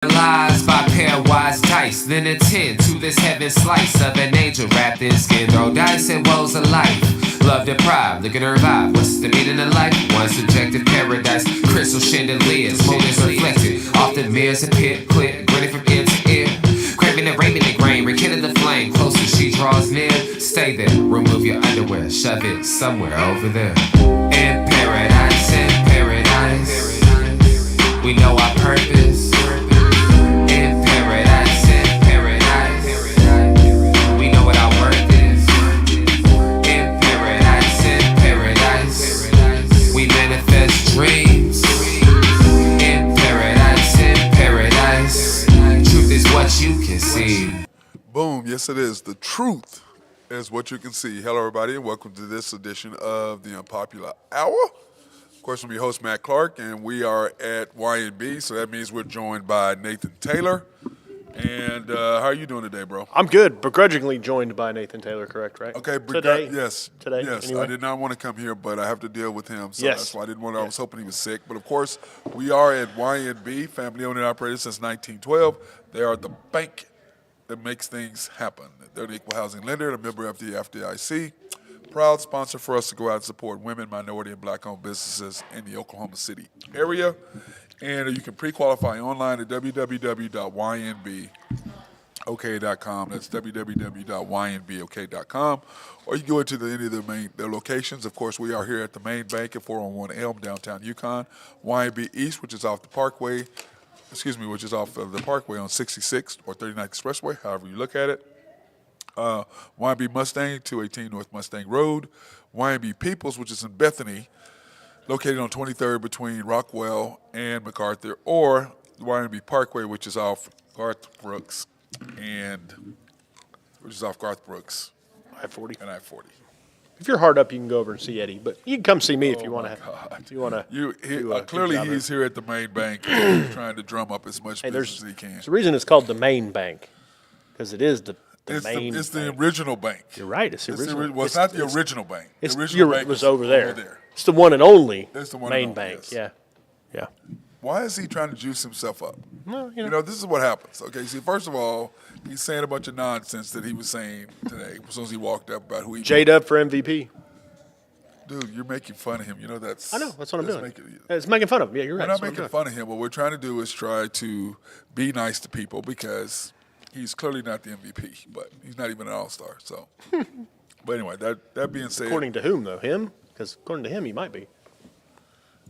Lies by pairwise dice, then attend to this heaven slice of an angel wrapped in skin. Throw dice and woes of life. Love deprived, look at her vibe. What's the meaning of life? One subjective paradise. Crystal chandeliers, motives reflected. Often mirrors a pit, quit, grinning from ear to ear. Craving and raving the grain, rekindling the flame. Closer she draws near. Stay there, remove your underwear, shove it somewhere over there. In paradise, we know our purpose. Dreams in paradise. Truth is what you can see. Boom. Yes, it is. The truth is what you can see. Hello, everybody, and welcome to this edition of the Unpopular Hour. Of course, I'm your host, Matt Clark, and we are at YNB, so that means we're joined by Nathan Taylor. And how are you doing today, bro? I'm good. Begrudgingly joined by Nathan Taylor, correct, right? Okay, today. Yes. Today. Yes. Anyway. I did not want to come here, but I have to deal with him. So Yes. that's why I didn't want to. I was hoping he was sick. But of course, we are at YNB, family owned and operated since 1912. They are the bank that makes things happen. They're an equal housing lender, a member of the FDIC. Proud sponsor for us to go out and support women, minority, and black-owned businesses in the Oklahoma City area. And you can pre-qualify online at www.ynbok.com. That's www.ynbok.com. Or you go into any of their locations. Of course, we are here at the main bank at 401 Elm, downtown Yukon. YNB East, which is off the Parkway, which is off of the Parkway on 66th or 39th Expressway, however you look at it. YNB Mustang, 218 North Mustang Road. YNB Peoples, which is in Bethany, located on 23rd between Rockwell and MacArthur, or YNB Parkway, which is off Garth Brooks and I-40. and I-40. If you're hard up, you can go over and see Eddie, but you can come see me if you want to. If you want to. Clearly, he's here at the main bank he's trying to drum up as much business as he can. There's a reason it's called the main bank, because it is the main It's the bank. original bank. You're right. It's the original. Well, it's not the original bank. It's The original bank was is over there. It's the one and only It's the one main and only, bank. yes. Yeah. Why is he trying to juice himself up? Well, You know, this is what happens. Okay, see, first of all, he's saying a bunch of nonsense that he was saying today as soon as he walked up about who he J-Dub for MVP. Dude, you're making fun of him. You know that's. I know. That's what I'm doing. Making, It's making fun of him. Yeah, you're right. we're not That's what I'm making fun of him. What we're trying to do is try to be nice to people because he's clearly not the MVP, but he's not even an all-star. So, but anyway, that being said, According to whom, though? Him? Because according to him, he might be.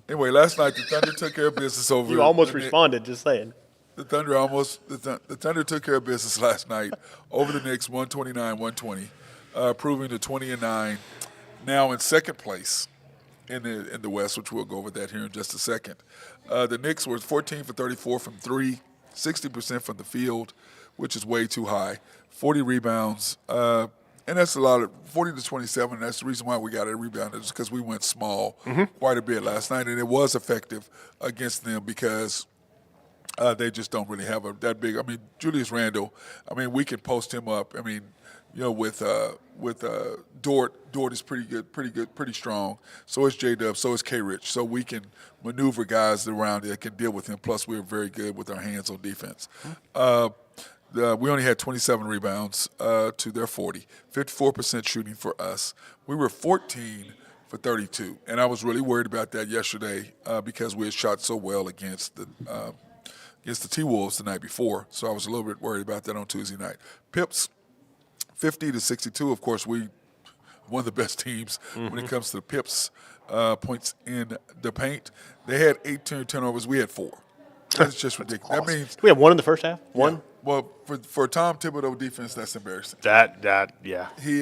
anyway, last night the Thunder took care of business over. You almost the Knicks. responded, just saying. The Thunder took care of business last night over the Knicks, 129-120, proving the 20-9, now in second place in the West, which we'll go over that here in just a second. The Knicks were 14 for 34 from three, 60% from the field, which is way too high. 40 rebounds, and that's a lot of 40 to 27. That's the reason why we got a rebound is because we went small quite a bit last night, and it was effective against them because. They just don't really have that big. I mean, Julius Randle. I mean, we can post him up. I mean, you know, with Dort. Dort is pretty good, pretty strong. So is J-Dub. So is K-Rich. So we can maneuver guys around that can deal with him. Plus, we're very good with our hands on defense. We only had 27 rebounds to their 40. 54% shooting for us. We were 14 for 32, and I was really worried about that yesterday because we had shot so well against the T-Wolves the night before, so I was a little bit worried about that on Tuesday night. Pips, 50 to 62. Of course, we one of the best teams when it comes to the Pips points in the paint. They had 18 turnovers. We had 4. That's just ridiculous. Awesome. That means We have one in the first half? One? Yeah. Well, for Tom Thibodeau defense, that's embarrassing. Yeah.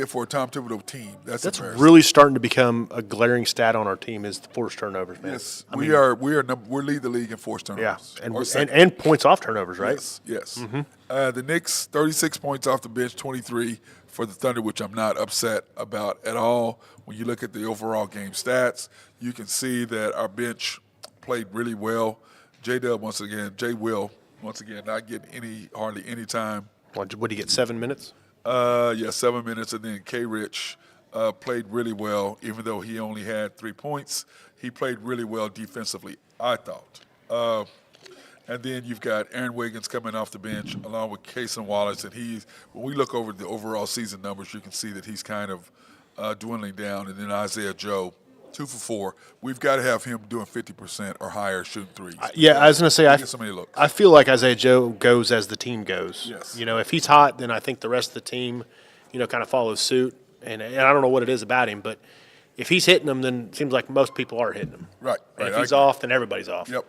For a Tom Thibodeau team, that's embarrassing. Really starting to become a glaring stat on our team is the forced turnovers, man. Yes, we're lead the league in forced turnovers. Yeah, and points off turnovers, right? Yes. The Knicks, 36 points off the bench, 23 for the Thunder, which I'm not upset about at all. When you look at the overall game stats, you can see that our bench played really well. J-Will, once again, not getting hardly any time. What did he get, 7 minutes? 7 minutes, and then K-Rich played really well, even though he only had 3 points. He played really well defensively, I thought. And then you've got Aaron Wiggins coming off the bench along with Cason Wallace. And when we look over the overall season numbers, you can see that he's kind of dwindling down. And then Isaiah Joe, 2 for 4. We've got to have him doing 50% or higher shooting threes. Yeah, I was going to say, Get so many looks. I feel like Isaiah Joe goes as the team goes. Yes. If he's hot, then I think the rest of the team, kind of follows suit. And I don't know what it is about him, but if he's hitting them, then it seems like most people are hitting them. Right. And right. if he's off, then everybody's off. Yep.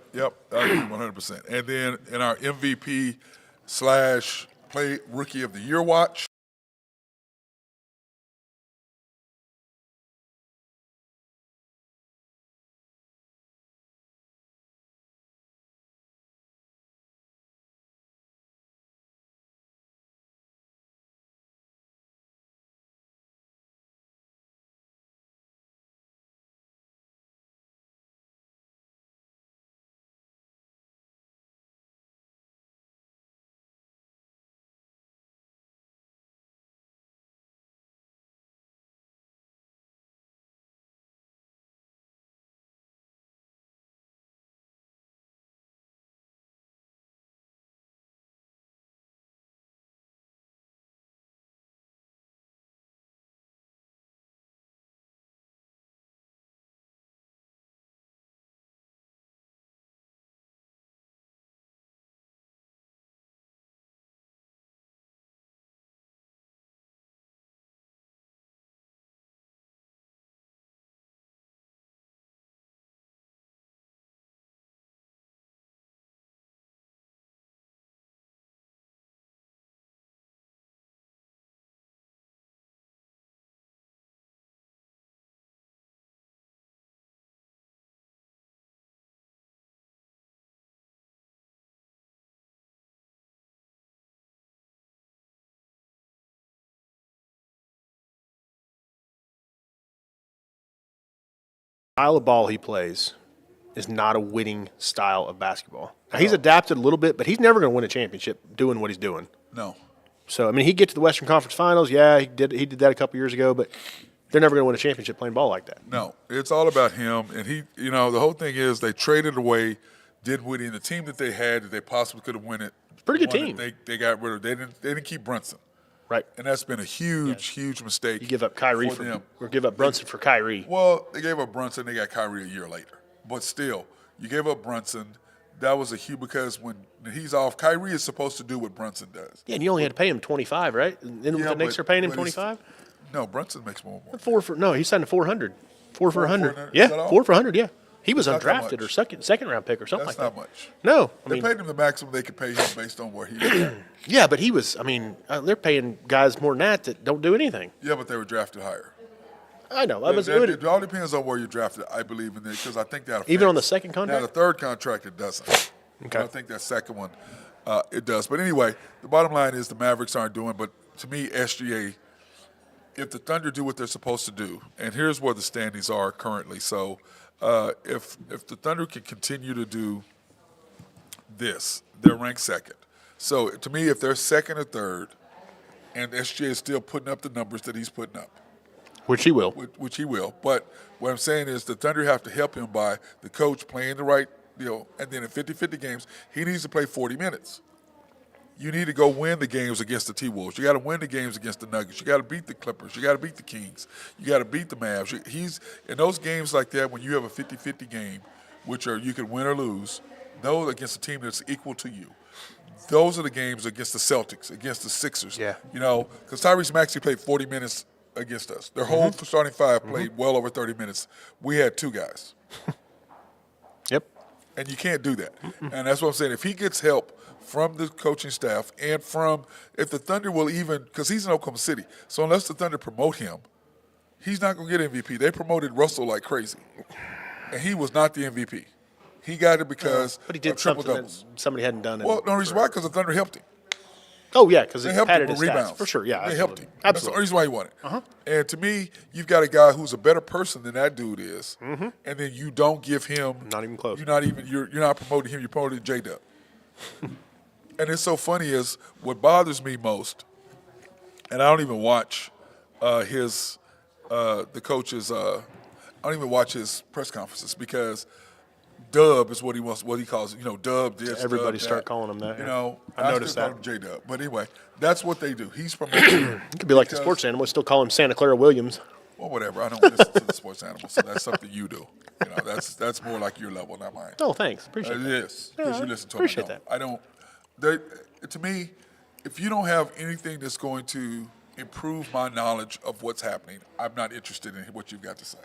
I agree 100%. And then in our MVP/play Rookie of the Year watch, Style of ball he plays is not a winning style of basketball. Now, he's adapted a little bit, but he's never going to win a championship doing what he's doing. no. So, he'd get to the Western Conference Finals. Yeah, he did that a couple years ago, but they're never going to win a championship playing ball like that. No, it's all about him. And the whole thing is they traded away Dinwiddie and the team that they had that they possibly could have won it. Pretty good team. They got rid of. They didn't keep Brunson. Right. And that's been a huge mistake. You give up Kyrie for them. or give up Brunson for Kyrie. Well, they gave up Brunson. They got Kyrie a year later. But still, you gave up Brunson. That was a huge because when he's off, Kyrie is supposed to do what Brunson does. Yeah, and you only had to pay him 25, right? And then the Knicks are paying him 25. No, Brunson makes more. He signed a 400. 4 for 100. 400? Yeah, Is that all? 4 for 100. Yeah, he was That's not that undrafted or much. second round pick or something That's like that. not much. No, They paid him the maximum they could pay him based on where he was at. yeah, but he was. They're paying guys more than that don't do anything. Yeah, but they were drafted higher. I know. It all depends on where you're drafted, I believe, in there, because I think that Even on the affects- second contract? Now, the third contract, it doesn't. Okay. I think that second one, it does. But anyway, the bottom line is the Mavericks aren't doing, but to me, SGA, if the Thunder do what they're supposed to do, and here's where the standings are currently. So if the Thunder can continue to do this, they're ranked second. So to me, if they're second or third, and SGA is still putting up the numbers that he's putting up, Which he will. which he will. But what I'm saying is the Thunder have to help him by the coach playing the right deal. And then in 50-50 games, he needs to play 40 minutes. You need to go win the games against the T-Wolves. You got to win the games against the Nuggets. You got to beat the Clippers. You got to beat the Kings. You got to beat the Mavs. He's in those games like that when you have a 50-50 game, which are you can win or lose, those against a team that's equal to you. Those are the games against the Celtics, against the Sixers. Yeah. Because Tyrese Maxey played 40 minutes against us. Their whole starting five played well over 30 minutes. We had two guys. Yep. And you can't do that. And that's what I'm saying. If he gets help from the coaching staff and if the Thunder will even, because he's in Oklahoma City, so unless the Thunder promote him, he's not going to get MVP. They promoted Russell like crazy. And he was not the MVP. He got it because But he did of triple something that doubles. somebody hadn't done. Well, no reason why, because the Thunder helped him. Oh, yeah, because They it helped him padded with his stats. rebounds. For sure, yeah. They helped him. Absolutely. That's the only reason why he won it. And to me, you've got a guy who's a better person than that dude is, and then you don't give him Not even close. You're not promoting him. You're promoting J-Dub. And it's so funny is what bothers me most, and I don't even watch the coach's. I don't even watch his press conferences because Dub is what he wants. What he calls it. Dub this. Everybody Dub start that. calling him that. I noticed still that. call him J Dub. But anyway, that's what they do. He's promoting. It could be like the sports animal. Still call him Santa Clara Williams. Well, whatever. I don't listen to the sports animals, so that's something you do. That's more like your level, not mine. Oh, thanks. Appreciate It that. is because Yeah, you listen to it. appreciate that. I don't. To me, if you don't have anything that's going to improve my knowledge of what's happening, I'm not interested in what you've got to say.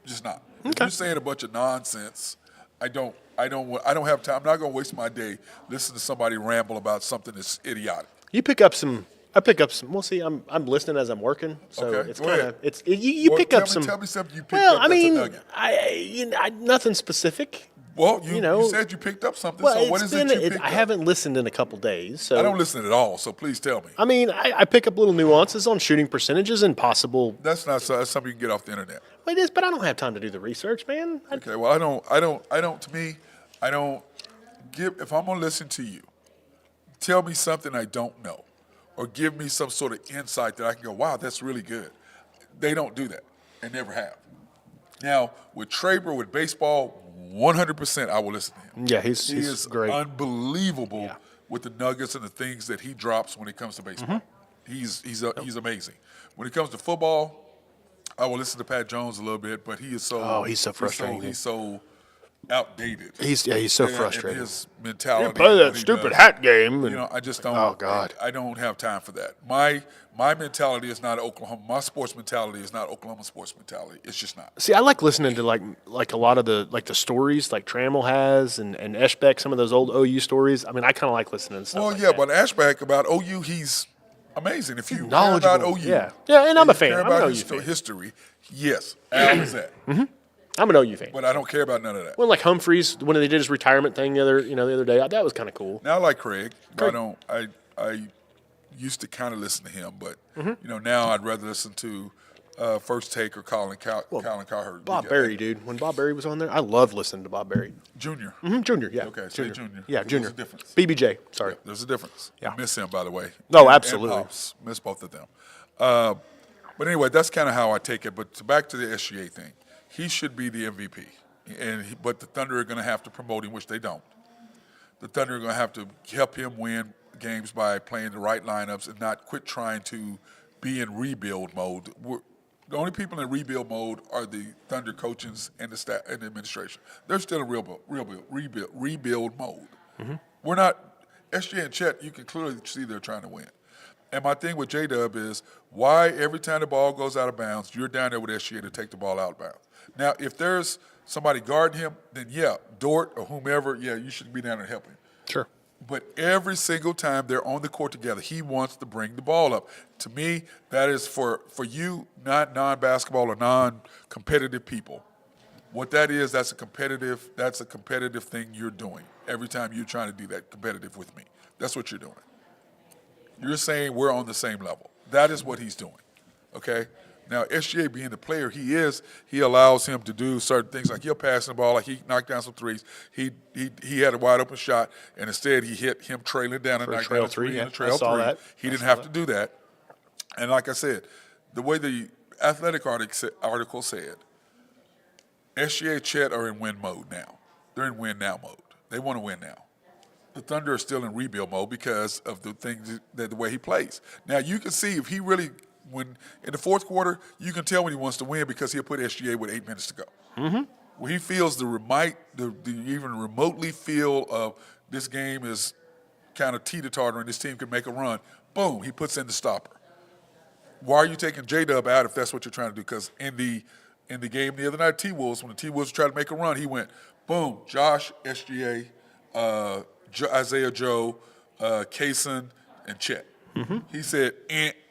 Just not. If you're saying a bunch of nonsense, I don't have time. I'm not going to waste my day listening to somebody ramble about something that's idiotic. You pick up some. I pick up some. Well, see, I'm listening as I'm working, so Okay, it's go kind ahead. of you Well, pick up some. Tell me something you picked Well, up I that's a mean, nugget. nothing specific. Well, you said you picked up something. Well, so what is it you picked I up? haven't listened in a couple days, so I don't listen at all. So please tell me. I mean, I pick up little nuances on shooting percentages and possible. That's something you can get off the internet. Well, it is, but I don't have time to do the research, man. Okay, well, I don't. To me, I don't give. If I'm gonna listen to you, tell me something I don't know, or give me some sort of insight that I can go, wow, that's really good. They don't do that, and never have. Now with Traber, with baseball, 100%, I will listen to him. Yeah, He he's is great. unbelievable with the nuggets and the things that he drops when it comes to baseball. Mm-hmm. He's amazing. When it comes to football, I will listen to Pat Jones a little bit, but he is so He's so frustrating. He's so outdated. He's so And frustrating. his mentality. You play and that what he stupid does. hat game. And, I just don't. Oh, God. I don't have time for that. My mentality is not Oklahoma. My sports mentality is not Oklahoma sports mentality. It's just not. See, I like listening to like a lot of the stories like Trammell has and Eschbeck, some of those old OU stories. I mean, I kind of like listening to stuff. Well, like yeah, that. but Ashback about OU, he's amazing. If you care knowledgeable. about OU, Yeah, and I'm a fan. Care I'm an about OU his fan. history, yes, Al is that. I'm an OU fan. But I don't care about none of that. Well, like Humphreys, when they did his retirement thing the other day, that was kind of cool. Now I like Craig. But I used to kind of listen to him, but now I'd rather listen to First Take or Colin Cowherd. Bob Berry, dude. When Bob Berry was on there, I loved listening to Bob Berry. Junior. Junior, yeah. Okay, say Junior. Yeah, Junior. There's a difference. BBJ, sorry. There's a difference. Yeah. I miss him, by the way. No, absolutely. And Pops. Miss both of them. But anyway, that's kind of how I take it. But back to the SGA thing. He should be the MVP. But the Thunder are going to have to promote him, which they don't. The Thunder are going to have to help him win games by playing the right lineups and not quit trying to be in rebuild mode. The only people in rebuild mode are the Thunder coaches and the staff and the administration. They're still in rebuild mode. We're not. SGA and Chet, you can clearly see they're trying to win. And my thing with J-Dub is why every time the ball goes out of bounds, you're down there with SGA to take the ball out of bounds. Now, if there's somebody guarding him, then yeah, Dort or whomever, yeah, you should be down there helping. Sure. But every single time they're on the court together, he wants to bring the ball up. To me, that is for you, not non-basketball or non-competitive people. What that is, that's a competitive thing you're doing every time you're trying to do that competitive with me. That's what you're doing. You're saying we're on the same level. That is what he's doing, okay? Now, SGA being the player he allows him to do certain things, like he'll pass the ball, like he knocked down some threes. He had a wide open shot, and instead he hit him trailing down and knocked down a three and a trail three. That. He didn't have to do that. And like I said, the way the athletic article said, SGA Chet are in win mode now. They're in win now mode. They want to win now. The Thunder are still in rebuild mode because of the things the way he plays. Now you can see if he really, when in the fourth quarter, you can tell when he wants to win because he'll put SGA with 8 minutes to go. When he feels the even remotely feel of this game is kind of teeter-totter and this team can make a run, boom, he puts in the stopper. Why are you taking J-Dub out if that's what you're trying to do? Because in the game the other night, T-Wolves, when the T-Wolves tried to make a run, he went, boom, Josh, SGA, Isaiah Joe, Kaysen, and Chet. He said,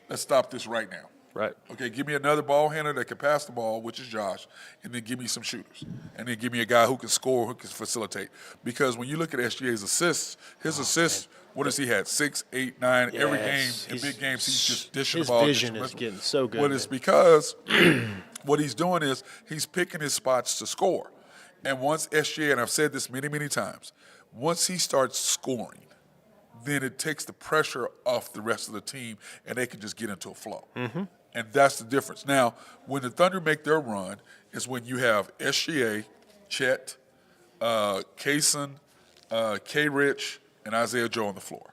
let's stop this right now. Right. Okay, give me another ball handler that can pass the ball, which is Josh, and then give me some shooters. And then give me a guy who can score, who can facilitate. Because when you look at SGA's assists, his assists, what has he had? 6, 8, 9. Every game, in big games, he's just dishing the ball. His vision is getting so good. Well, it's because what he's doing is he's picking his spots to score. And once SGA, and I've said this many, many times, once he starts scoring, then it takes the pressure off the rest of the team, and they can just get into a flow. And that's the difference. Now, when the Thunder make their run is when you have SGA, Chet, Kaysen, K. Rich, and Isaiah Joe on the floor.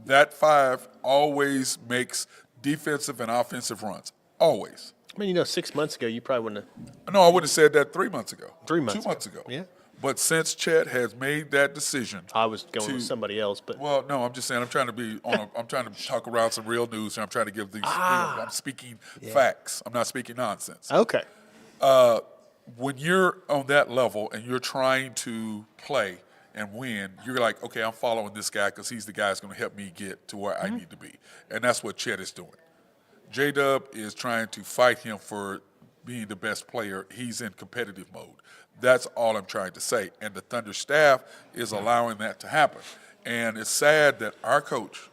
That five always makes defensive and offensive runs. Always. I mean, 6 months ago, you probably wouldn't have. No, I would have said that 3 months ago. 3 months 2 ago. months ago. Yeah. But since Chet has made that decision, I was going with somebody else, but well, no, I'm just saying I'm trying to talk around some real news, and I'm trying to give these. I'm speaking facts. I'm not speaking nonsense. okay. When you're on that level and you're trying to play and win, you're like, okay, I'm following this guy because he's the guy that's going to help me get to where I need to be, and that's what Chet is doing. J-Dub is trying to fight him for being the best player. He's in competitive mode. That's all I'm trying to say. And the Thunder staff is allowing that to happen. And it's sad that our coach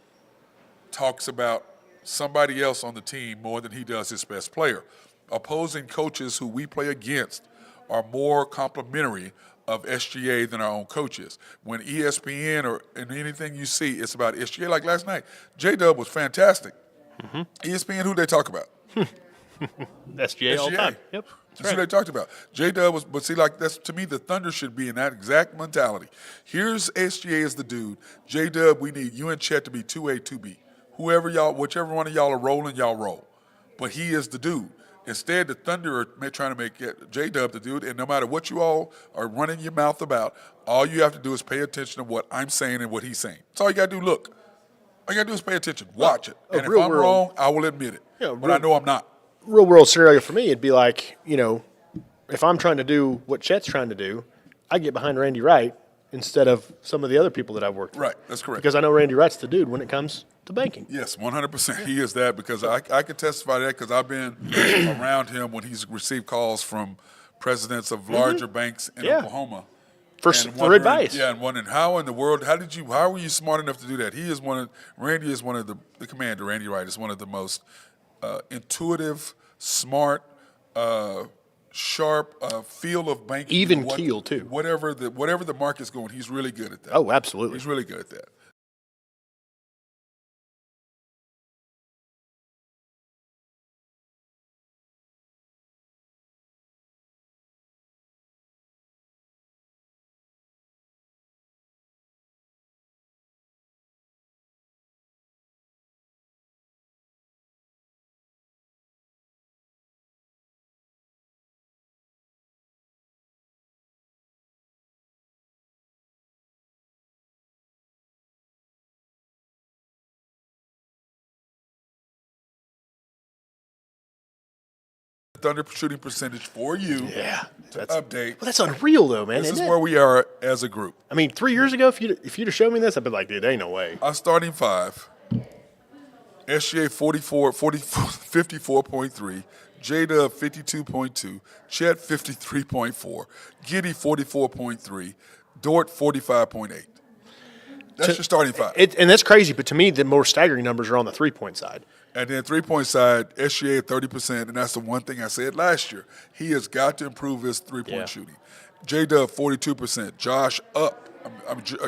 talks about somebody else on the team more than he does his best player. Opposing coaches who we play against are more complimentary of SGA than our own coaches. When ESPN or in anything you see, it's about SGA. Like last night, J-Dub was fantastic. ESPN, who they talk about? SGA all the time. Yep. That's what they talked about. J-Dub was, but see, like that's to me, the Thunder should be in that exact mentality. Here's SGA as the dude. J-Dub, we need you and Chet to be 2A, 2B. Whichever one of y'all are rolling, y'all roll. But he is the dude. Instead, the Thunder are trying to make J-Dub the dude, and no matter what you all are running your mouth about, all you have to do is pay attention to what I'm saying and what he's saying. That's all you got to do. Look, all you got to do is pay attention. Watch it. And if I'm wrong, I will admit it. Yeah, but I know I'm not. Real world scenario for me, it'd be like, if I'm trying to do what Chet's trying to do, I get behind Randy Wright instead of some of the other people that I've worked with. Right, that's correct. Because I know Randy Wright's the dude when it comes to banking. Yes, 100%. He is that because I can testify to that because I've been around him when he's received calls from presidents of larger banks in Oklahoma. For advice. Yeah, and wondering how in the world, how were you smart enough to do that? Randy is one of the commander, Randy Wright is one of the most intuitive, smart, sharp feel of banking. Even keel too. Whatever the market's going, he's really good at that. Oh, absolutely. He's really good at that. Thunder shooting percentage for you. Yeah, to update. Well, that's unreal, though, man. This is where we are as a group. I mean, 3 years ago, if you'd have shown me this, I'd be like, dude, there ain't no way. Our starting five: SGA 54.3, J-Dub 52.2, Chet 53.4, Giddey 44.3, Dort 45.8. That's your starting five. And that's crazy, but to me, the more staggering numbers are on the three-point side. And then three-point side, SGA at 30%, and that's the one thing I said last year. He has got to improve his three-point shooting. J-Dub 42%, Josh up,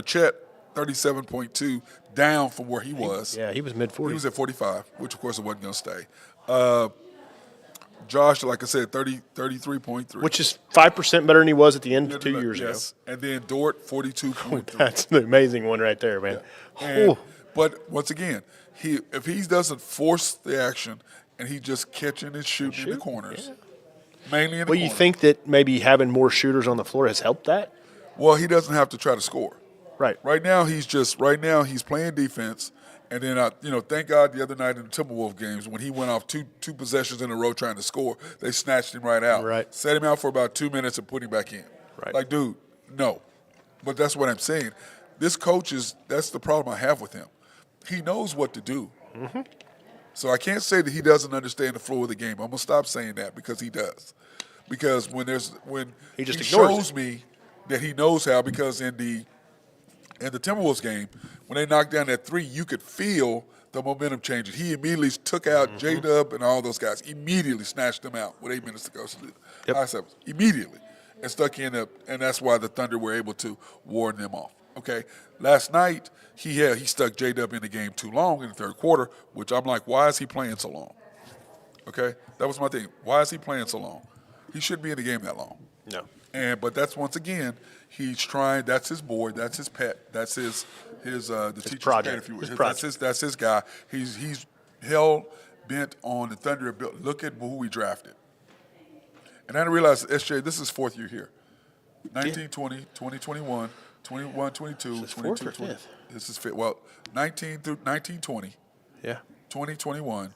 Chet 37.2, down from where he was. Yeah, he was mid-40s. He was at 45, which of course it wasn't going to stay. Josh, like I said, 33.3. Which is 5% better than he was at the end of 2 years ago. And then Dort, 42.3. That's an amazing one right there, man. Yeah. But once again, if he doesn't force the action and he just catching and shooting in the corners, mainly in the corners. Well, you think that maybe having more shooters on the floor has helped that? Well, he doesn't have to try to score. Right. Right now he's playing defense. And then, thank God the other night in the Timberwolves games when he went off two possessions in a row trying to score, they snatched him right out. Right. Set him out for about 2 minutes and put him back in. Right. Like, dude, no. But that's what I'm saying. This coach that's the problem I have with him. He knows what to do. Mm-hmm. So I can't say that he doesn't understand the flow of the game. I'm going to stop saying that because he does. Because when he just shows me that he knows how, because in the Timberwolves game, when they knocked down that three, you could feel the momentum changing. He immediately took out J-Dub and all those guys. Immediately snatched them out with 8 minutes to go. Yep. Immediately. And stuck in up, and that's why the Thunder were able to ward them off. Okay. Last night, he stuck J-Dub in the game too long in the third quarter, which I'm like, why is he playing so long? Okay? That was my thing. Why is he playing so long? He shouldn't be in the game that long. No. But that's once again, he's trying. That's his boy. That's his pet. That's his the teacher's project. pet, if you will. His project. That's his guy. He's hell bent on the Thunder. Look at who we drafted. And I didn't realize, SJ, this is his 4th year here. 1920, 2021, 21, 22, This is 22, fourth or 20. fifth? This is fifth. Well, 1920, Yeah. 2021,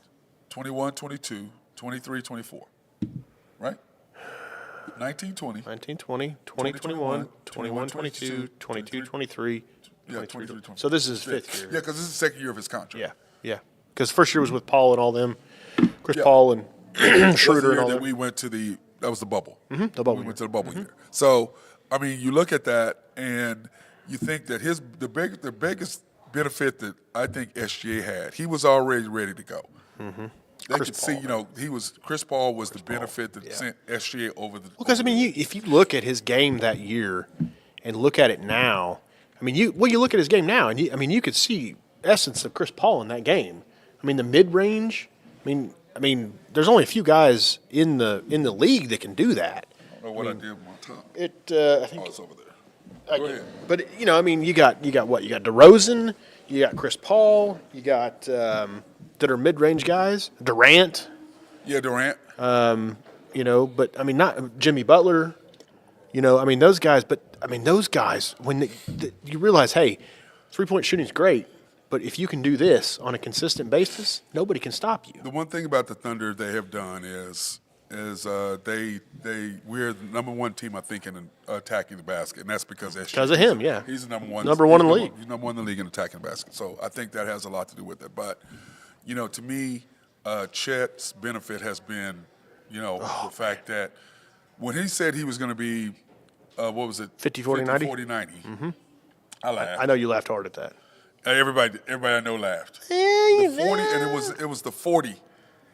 21, 22, 23, 24. Right? 1920. 1920, 2021, 21, 22, 22, 23, Yeah, 23. 23. So this is his 5th year. Yeah, because this is the 2nd year of his contract. Yeah. Yeah. Because first year was with Paul and all them. Chris Yeah. Paul and That was the Schroeder and year all that them. we went to that was the bubble. The bubble We year. went to the bubble year. So, I mean, you look at that and you think that the biggest benefit that I think SGA had, he was already ready to go. They Chris could see, Paul, Chris Paul was the benefit that sent SGA over the. Because, I mean, if you look at his game that year and look at it now, I mean, you look at his game now, and you could see essence of Chris Paul in that game. I mean, the mid-range, I mean, there's only a few guys in the league that can do that. I don't know what I did with my top. I think It's over there. Go ahead. But I mean, you got what? You got DeRozan, you got Chris Paul, you got that are mid-range guys. Durant, Yeah, Durant. but I mean, not Jimmy Butler. I mean those guys. But I mean those guys when you realize, hey, 3-point shooting is great, but if you can do this on a consistent basis, nobody can stop you. The one thing about the Thunder they have done is we're the number 1 team I think in attacking the basket, and that's because Because of him, yeah. He's the number one. Number one in the he's league. He's number 1 in the league in attacking the basket. So I think that has a lot to do with it. But to me, Chet's benefit has been, the fact that when he said he was going to be, what was it? 50, 40, 90? 40, 90. I laughed. I know you laughed hard at that. Everybody I know laughed. The 40, and it was the 40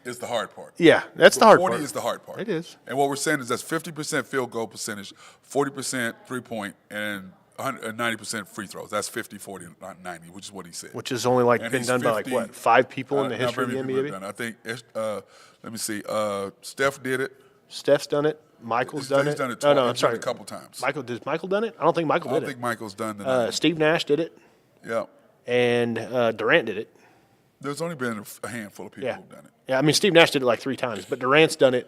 is the hard part. Yeah, that's the hard 40 part. is the hard part. It is. And what we're saying is that's 50% field goal percentage, 40% 3-point, and 90% free throws. That's 50, 40, 90, which is what he said. Which has only And been he's done by 50, 5 people in the not history of the very many NBA. people have done it. I think, let me see, Steph did it. Steph's done it. Michael's done He's it. done it No, twice. I'm He's done sorry. it a couple times. Did Michael done it? I don't think Michael I did don't think it. Michael's done the Steve Nash did it, Yeah. and Durant did it. There's only been a handful of people Yeah. who've done it. Yeah, I mean, Steve Nash did it like 3 times, but Durant's done it.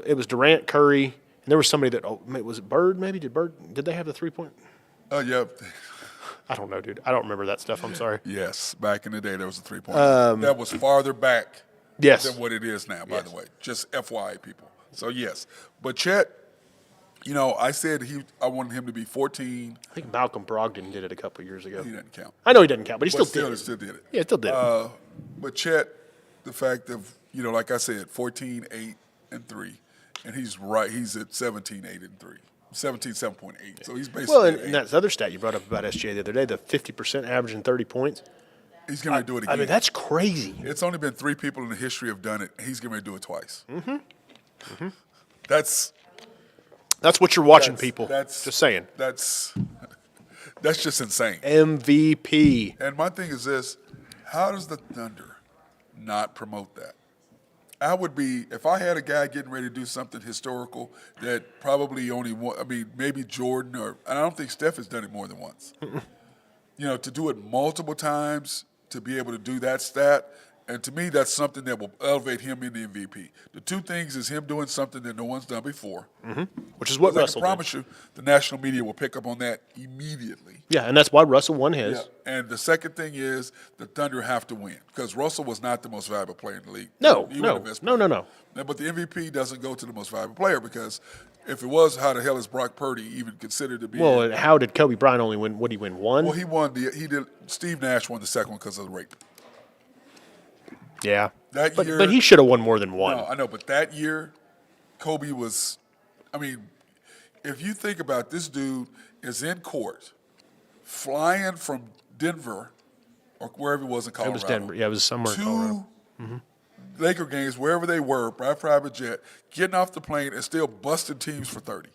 It was Durant, Curry, and there was somebody that, was it Bird maybe? Did they have the 3-point? Oh, yeah. I don't know, dude. I don't remember that stuff. I'm sorry. Yes. Back in the day, there was a 3-point. That was farther back Yes. than what it is now, by the way. Just FYI, people. So, yes. But Chet, I said I wanted him to be 14. I think Malcolm Brogdon did it a couple years ago. He didn't count. I know he doesn't count, but he But still did it. still did it. Yeah, still did it. But Chet, the fact of, like I said, 14, 8, and 3. And he's right. He's at 17, 8, and 3. 17, 7.8. So he's basically Well, at and 8. that's the other stat you brought up about SGA the other day, the 50% averaging 30 points. He's going to do it again. I mean, that's crazy. It's only been 3 people in the history have done it. He's going to do it twice. That's That's what you're watching, people. That's Just saying. That's just insane. MVP. And my thing is this: how does the Thunder not promote that? I would be, if I had a guy getting ready to do something historical that probably only one, maybe Jordan, and I don't think Steph has done it more than once. To do it multiple times, to be able to do that stat, and to me, that's something that will elevate him in the MVP. The 2 things is him doing something that no one's done before. Which is what I Russell can promise you, the national media will pick up on that immediately. did. Yeah, and that's why Russell won his. Yeah. And the second thing is the Thunder have to win because Russell was not the most valuable player in the league. No. He was the best No. player. But the MVP doesn't go to the most valuable player because if it was, how the hell is Brock Purdy even considered to be? Well, and how did Kobe Bryant only win? What did he win? 1? Well, he won he did. Steve Nash won the second one because of the rape. Yeah. That but, year- but he should have won more than 1. No, I know, but that year, Kobe was. If you think about this dude is in court, flying from Denver or wherever it was in It Colorado. was Denver. Yeah, it was somewhere in Colorado. 2 Laker games, wherever they were, by private jet, getting off the plane and still busting teams for 30.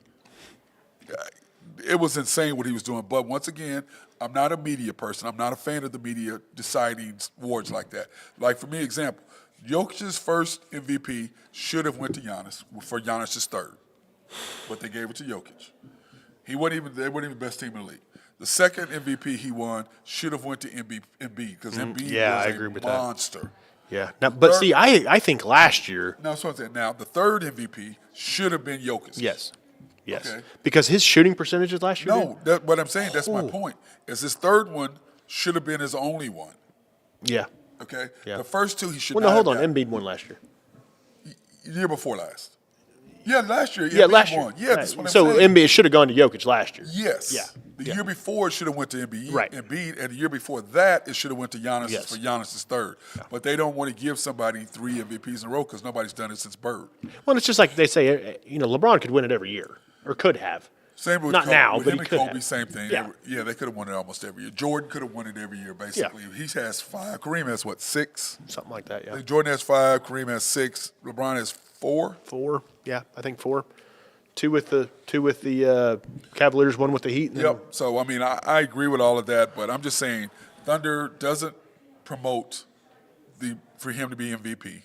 It was insane what he was doing. But once again, I'm not a media person. I'm not a fan of the media deciding awards like that. Like, for me, example, Jokic's first MVP should have went to Giannis for Giannis's third. but they gave it to Jokic. They weren't even the best team in the league. The second MVP he won should have went to Embiid because Embiid I was agree a with that. monster. Yeah. Now, but see, I think last year. Now, that's what I'm saying. Now, the third MVP should have been Jokic. Yes. Okay. Because his shooting percentages last year. No, what I'm saying, that's my point, is his third one should have been his only one. Yeah. Okay? Yeah. The first two he should Well, not no, hold on. have got. Embiid won last year. Year before last. Yeah, last year. Yeah, Embiid last year. won. Yeah, that's what I'm so saying. Embiid should have gone to Jokic last year. Yes. Yeah. The Yeah. year before it should have went to Embiid, Right. Embiid, and the year before that it should have went to Giannis Yes. for Giannis' third. But they don't want to give somebody 3 MVPs in a row because nobody's done it since Bird. Well, it's just like they say, LeBron could win it every year, or could have. Same with Not Kobe. now, with but him he and could Kobe, have. same thing. Yeah. They could have won it almost every year. Jordan could have won it every year, basically. He has 5. Kareem has, 6? Something like that, yeah. Jordan has 5. Kareem has 6. LeBron has 4. 4, yeah, I think 4. Two with the Cavaliers, 1 with the Heat. And Yep. So, I mean, I agree with all of that, but I'm just saying Thunder doesn't promote for him to be MVP.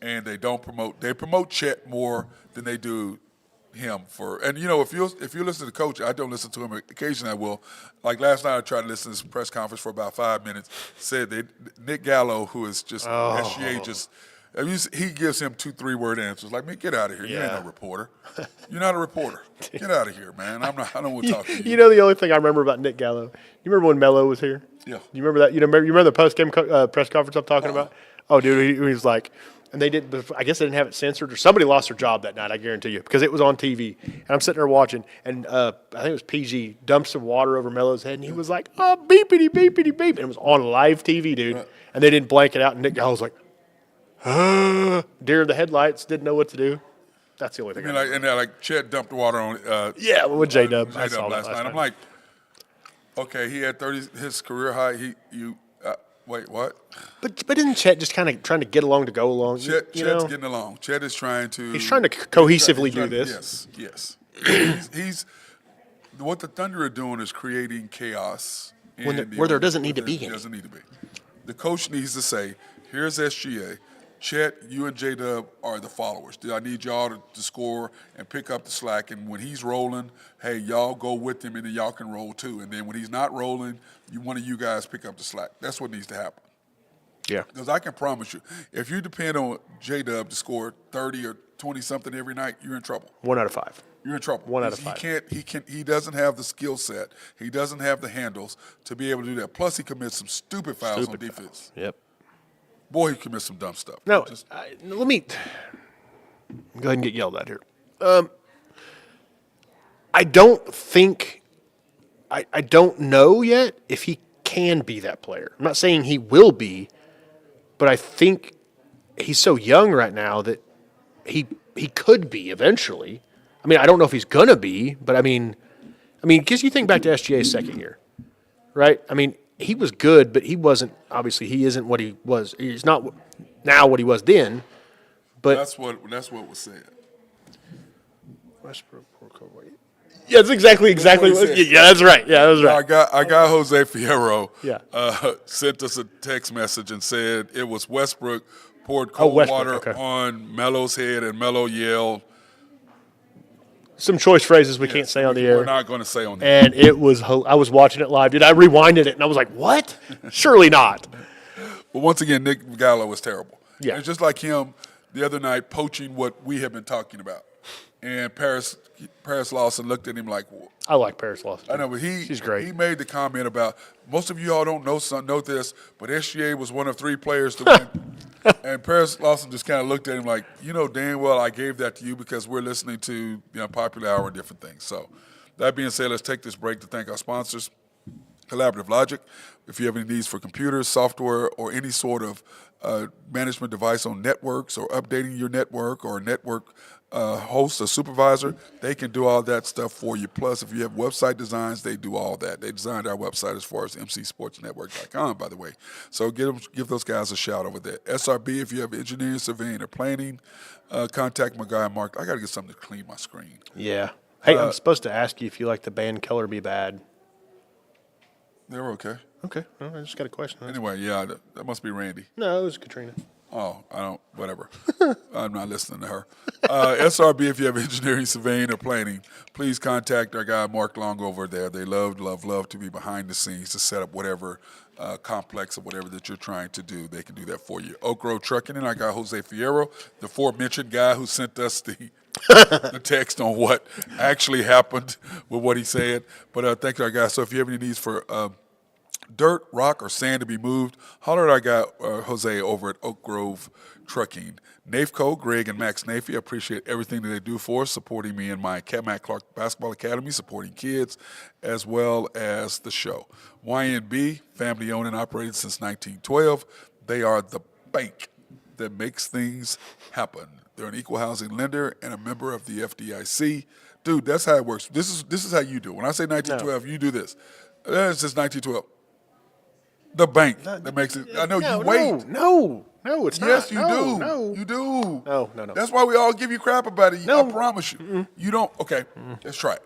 And they promote Chet more than they do him and if you listen to the coach, I don't listen to him occasionally. I will. Like last night, I tried to listen to this press conference for about 5 minutes. Said Nick Gallo, who is just SGA, he gives him 2-3 word answers. Like, man, get out of here. You ain't no reporter. You're not a reporter. Get out of here, man. I don't want to talk to you. You know the only thing I remember about Nick Gallo? You remember when Melo was here? Yeah. You remember that? You remember the post-game press conference I'm talking about? Oh, dude, he was like, and they didn't. I guess they didn't have it censored, or somebody lost their job that night. I guarantee you, because it was on TV, and I'm sitting there watching, and I think it was PG dumped some water over Melo's head, and he was like, "Oh, beepity beepity beep," and it was on live TV, dude. Right. And they didn't blank it out, and Nick Gallo was like, deer in the headlights, didn't know what to do. That's the only thing. And Chet dumped water on. With J-Dub. I J-Dub saw that last night. I'm like, okay, he had 30 his career high. Wait, what? But isn't Chet just kind of trying to get along to go along? Chet's getting along. Chet is trying to. He's trying to cohesively do this. Yes. he's what the Thunder are doing is creating chaos Where there doesn't need to be any. Doesn't need to be. The coach needs to say, "Here's SGA. Chet, you and J-Dub are the followers. I need y'all to score and pick up the slack. And when he's rolling, hey, y'all go with him, and then y'all can roll too. And then when he's not rolling, one of you guys pick up the slack. That's what needs to happen. Yeah. Because I can promise you, if you depend on J-Dub to score 30 or 20-something every night, you're in trouble. 1 out of 5. You're in trouble. 1 out of 5. He doesn't have the skill set. He doesn't have the handles to be able to do that. Plus, he commits some stupid fouls on defense. Yep. Boy, he commits some dumb stuff. No, let me go ahead and get yelled at here. I don't think I don't know yet if he can be that player. I'm not saying he will be, but I think he's so young right now that he could be eventually. I mean, I don't know if he's gonna be, but I mean, because you think back to SGA's second year, right? I mean, he was good, but he wasn't. Obviously, he isn't what he was. He's not now what he was then. But that's what was said. Westbrook, yeah, that's exactly. Yeah, that's right. Yeah, that's right. I got Jose Fierro. Yeah. Sent us a text message and said it was Westbrook poured cold water on Melo's head, and Melo yelled. Some choice phrases we can't say on the air. We're not going to say on the air. And it was. I was watching it live, dude. I rewinded it, and I was like, "What? Surely not." But once again, Nick Gallo was terrible. Yeah. It's just like him the other night poaching what we have been talking about. And Paris Lawson looked at him like, I like Paris Lawson. I know, but she's great. He made the comment about, most of you all don't know this, but SGA was one of 3 players to win. And Paris Lawson just kind of looked at him like, you know damn well I gave that to you because we're listening to the Unpopular Hour and different things. So that being said, let's take this break to thank our sponsors. Collaborative Logic. If you have any needs for computers, software, or any sort of management device on networks or updating your network or network host or supervisor, they can do all that stuff for you. Plus, if you have website designs, they do all that. They designed our website as far as mcsportsnetwork.com, by the way. So give those guys a shout over there. SRB, if you have engineering, surveying, or planning, contact my guy, Mark. I got to get something to clean my screen. Yeah. Hey, I'm supposed to ask you if you like the band Keller Be Bad. They were okay. Okay. Well, I just got a question. Anyway, yeah, that must be Randy. No, it was Katrina. Oh, I don't, whatever. I'm not listening to her. SRB, if you have engineering, surveying, or planning, please contact our guy Mark Long over there. They love to be behind the scenes to set up whatever complex or whatever that you're trying to do. They can do that for you. Oak Grove Trucking, and our guy Jose Fierro, the aforementioned guy who sent us the text on what actually happened with what he said. But thank you, our guy. So if you have any needs for dirt, rock, or sand to be moved, holler at our guy Jose over at Oak Grove Trucking. NAFCO, Greg and Max Nafee, I appreciate everything that they do for us, supporting me in my Matt Clark Basketball Academy, supporting kids, as well as the show. YNB, family owned and operated since 1912. They are the bank that makes things happen. They're an equal housing lender and a member of the FDIC. Dude, that's how it works. This is how you do it. When I say 1912, you do this. It's just 1912. The bank that makes it. I know you wait. No, it's not. Yes, you No, do. No. You do. No. That's why we all give you crap about it. No. I promise you. You don't. Okay, let's try it.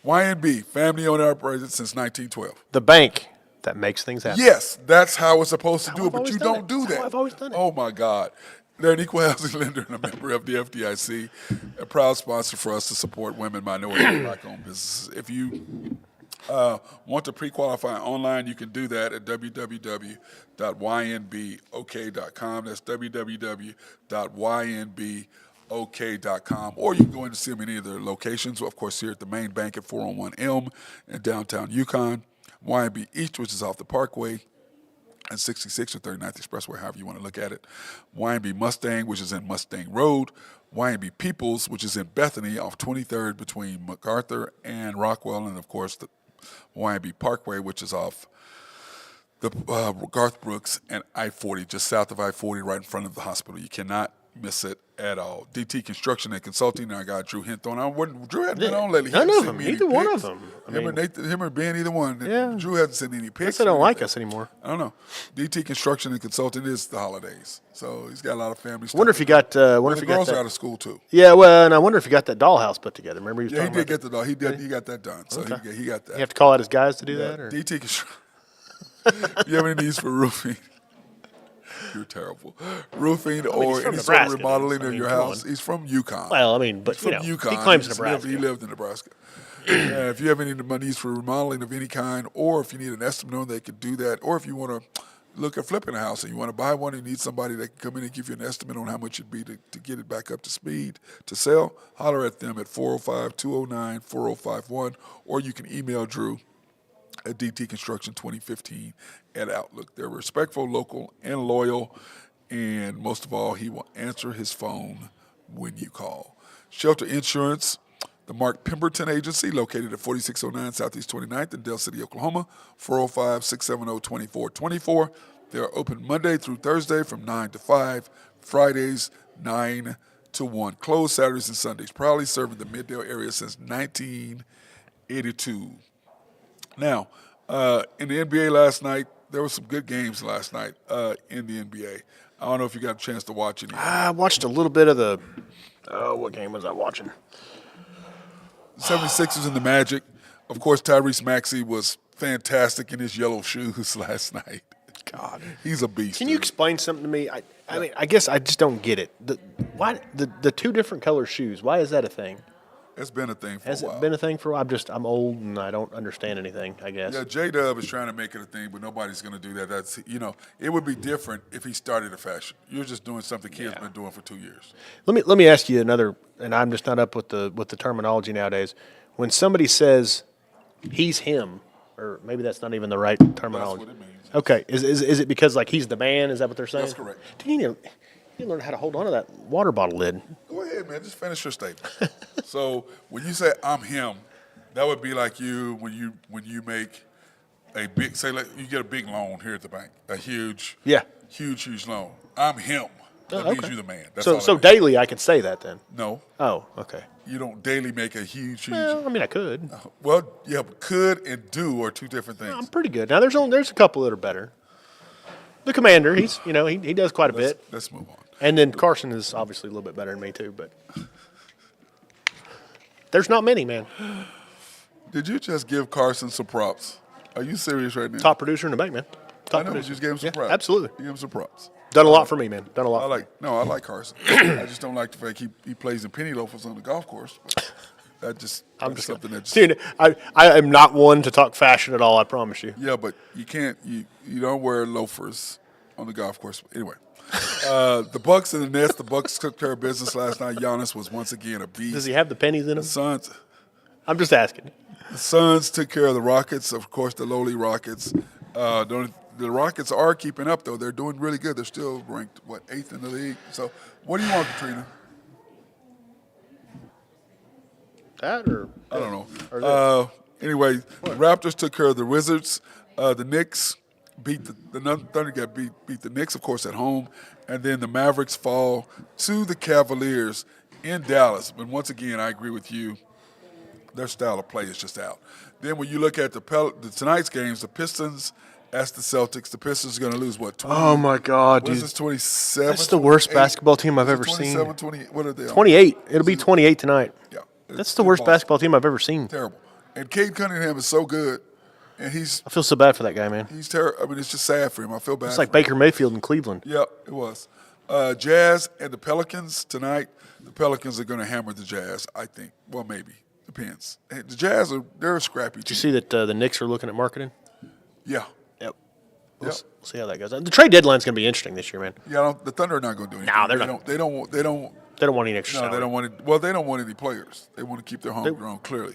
YNB, family owned and operated since 1912. The bank that makes things happen. Yes, that's how it's supposed to do it, I've but always you done don't it. do That's that. how I've always done it. Oh my God. They're an equal housing lender and a member of the FDIC, a proud sponsor for us to support women, minorities, and black-owned businesses. If you want to pre-qualify online, you can do that at www.ynbok.com. That's www.ynbok.com. Or you can go in and see them in any of their locations. Of course, here at the main bank at 401 Elm in downtown Yukon. YNB East, which is off the Parkway, and 66 or 39th Expressway, however you want to look at it. YNB Mustang, which is in Mustang Road. YNB Peoples, which is in Bethany off 23rd between MacArthur and Rockwell. And, of course, the YNB Parkway, which is off the Garth Brooks and I-40, just south of I-40, right in front of the hospital. You cannot miss it at all. DT Construction and Consulting, our guy Drew Hinthorn. Drew hasn't been on lately. None He of hasn't them. sent me Either any one pics. of them. Him or Ben, either one. Yeah. Drew hasn't sent any I pics. guess they don't like us anymore. I don't know. DT Construction and Consulting is the holidays, so he's got a lot of family stuff. Wonder if you got. Wonder The if you got girls are out that. of school too. Yeah, well, and I wonder if you got that dollhouse put together. Remember, Yeah, he did get the doll. He got that done. So Okay. he got that. You have to call out his guys to do that, or DT Construction. If you have any needs for roofing, you're terrible. Roofing or he's from any sort of Nebraska, remodeling dude. of your come house. on. He's from Yukon. Well, I mean, but From Yukon. he claims He Nebraska. He lived in Nebraska. If you have any needs for remodeling of any kind, or if you need an estimate on, they could do that. Or if you want to look at flipping a house and you want to buy one, and you need somebody that can come in and give you an estimate on how much it'd be to get it back up to speed to sell, holler at them at 405-209-4051, or you can email Drew at dtconstruction2015 at Outlook. They're respectful, local, and loyal, and most of all, he will answer his phone when you call. Shelter Insurance, the Mark Pemberton Agency, located at 4609 Southeast 29th in Del City, Oklahoma, 405-670-2424. They are open Monday through Thursday from 9 to 5, Fridays 9 to 1. Closed Saturdays and Sundays. Proudly serving the Middale area since 1982. Now, in the NBA last night, there were some good games last night in the NBA. I don't know if you got a chance to watch any. I watched a little bit of the. What game was I watching? 76ers and the Magic. Of course, Tyrese Maxey was fantastic in his yellow shoes last night. God, He's a beast. can you explain something to me? I mean, I guess I just don't get it. Why the two different color shoes? Why is that a thing? It's been a thing for Has a while. it been a thing for a while? I'm old and I don't understand anything, I guess. Yeah, J-Dub is trying to make it a thing, but nobody's going to do that. That's it would be different if he started a fashion. You're just doing something kids been doing for 2 years. Let me ask you another, and I'm just not up with the terminology nowadays. When somebody says he's him, or maybe that's not even the right terminology. That's what it means. Okay, is it because like he's the man? Is that what they're saying? That's correct. Do you need to learn how to hold on to that water bottle lid? Go ahead, man. Just finish your statement. So when you say I'm him, that would be like you when you make a big, say like you get a big loan here at the bank, a huge loan. I'm him. That means you're the man. That's all So that means. daily I could say that then. No, Oh, okay. you don't daily make a huge. Well, I mean I could. Well, yeah, but could and do are two different things. I'm pretty good. Now there's a couple that are better. The commander, he does quite a bit. Let's move on. And then Carson is obviously a little bit better than me too, but there's not many, man. Did you just give Carson some props? Are you serious right now? Top producer in the bank, man. top I know, but you producer. just gave him some Yeah, props. absolutely. You gave him some props. Done a lot for me, man. Done a lot. I like Carson. I just don't like the fact he plays in penny loafers on the golf course. But that's something that just, Dude, I am not one to talk fashion at all. I promise you. yeah, but you can't you don't wear loafers on the golf course. Anyway, the Bucks and the Nets. The Bucks took care of business last night. Giannis was once again a beast. Does he have the pennies in him? Suns. I'm just asking. The Suns took care of the Rockets, of course, the lowly Rockets. The Rockets are keeping up, though. They're doing really good. They're still ranked, 8th in the league. So, what do you want, Katrina? That or I don't know. Anyway, the Raptors took care of the Wizards. The Knicks beat the Thunder beat the Knicks, of course, at home. And then the Mavericks fall to the Cavaliers in Dallas. But once again, I agree with you. Their style of play is just out. Then when you look at tonight's games, the Pistons as the Celtics, the Pistons are going to lose, 20? Oh, my God, What is dude. this, 27? That's the worst 28? basketball team I've Is it ever seen. 27, 20, what are they on? 28. It'll be 28 tonight. Yeah. That's the worst basketball team I've ever seen. Terrible. And Cade Cunningham is so good, and he's I feel so bad for that guy, man. terrible. I mean, it's just sad for him. I feel bad. It's like for him. Baker Mayfield in Cleveland. Yeah, it was. Jazz and the Pelicans tonight. The Pelicans are going to hammer the Jazz, I think. Well, maybe. Depends. And the Jazz they're a scrappy team. Did you see that the Knicks are looking at marketing? Yeah. Yep. We'll Yep. see how that goes. The trade deadline's going to be interesting this year, man. Yeah, the Thunder are not going to do anything. No, they're not. They don't. They don't want any extra No, salary. they don't want it. Well, they don't want any players. They want to keep their homegrown, clearly.